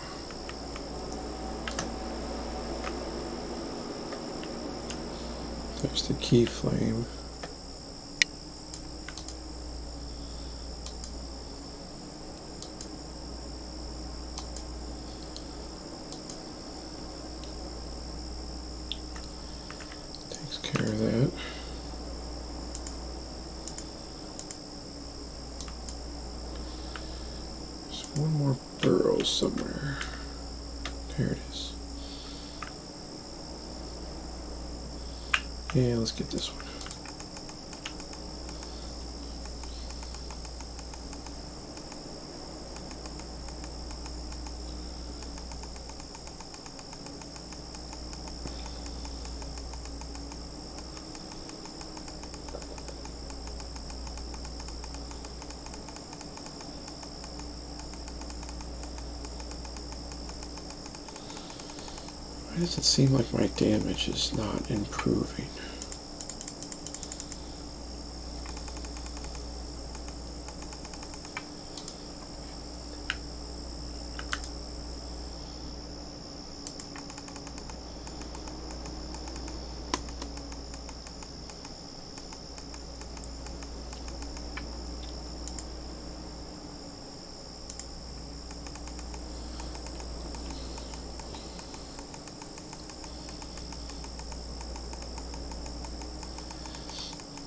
Speaker 1: There's the key flame. Takes care of that. There's one more burrow somewhere. There it is. Yeah, let's get this one. Why does it seem like my damage is not improving?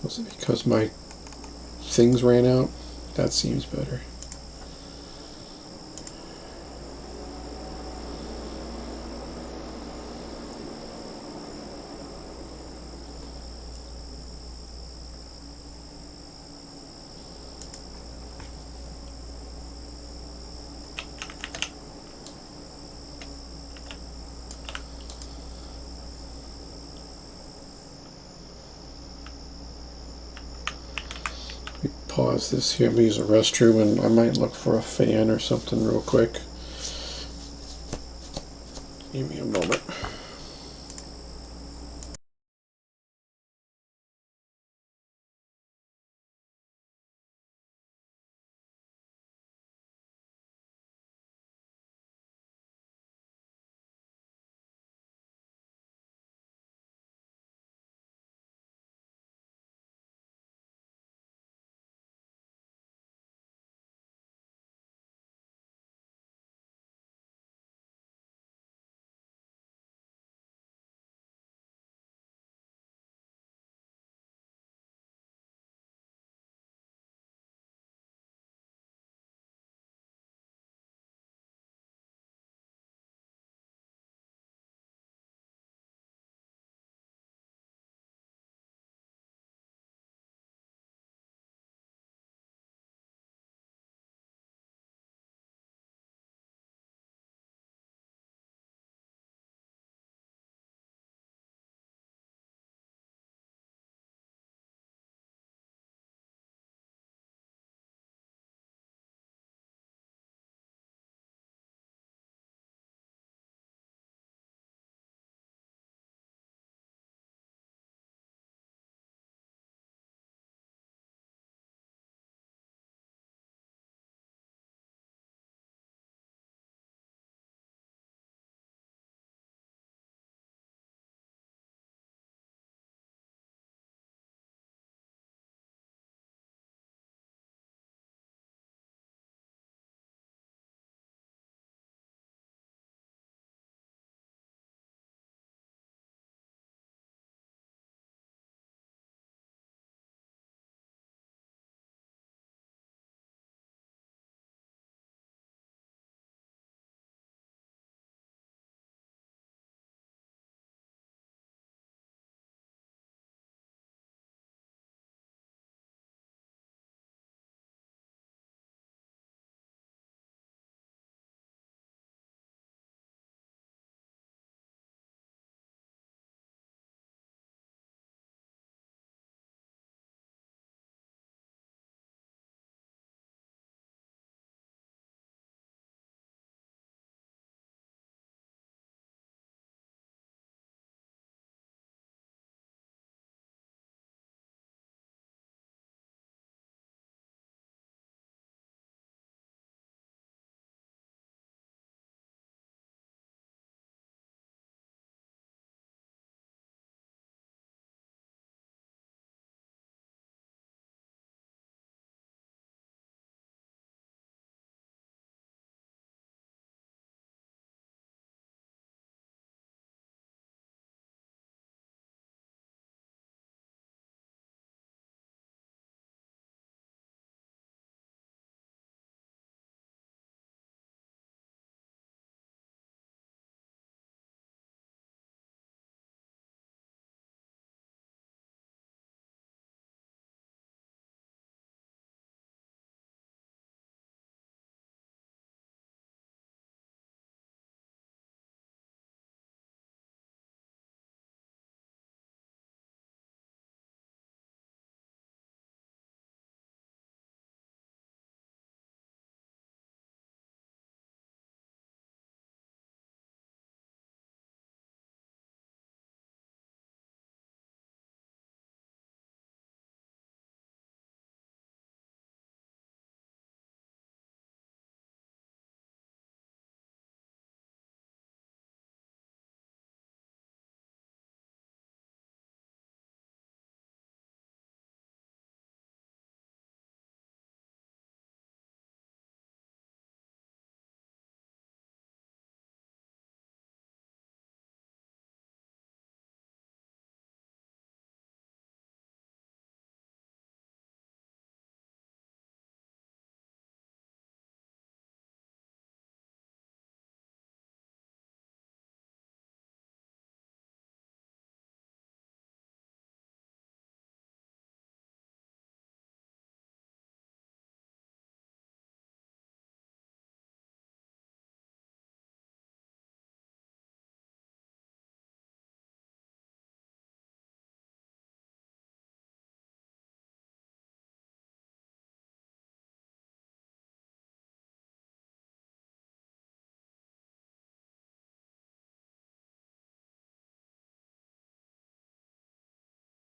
Speaker 1: Was it because my things ran out? That seems better. Pause this here. I'm going to use a restroom and I might look for a fan or something real quick. Give me a moment.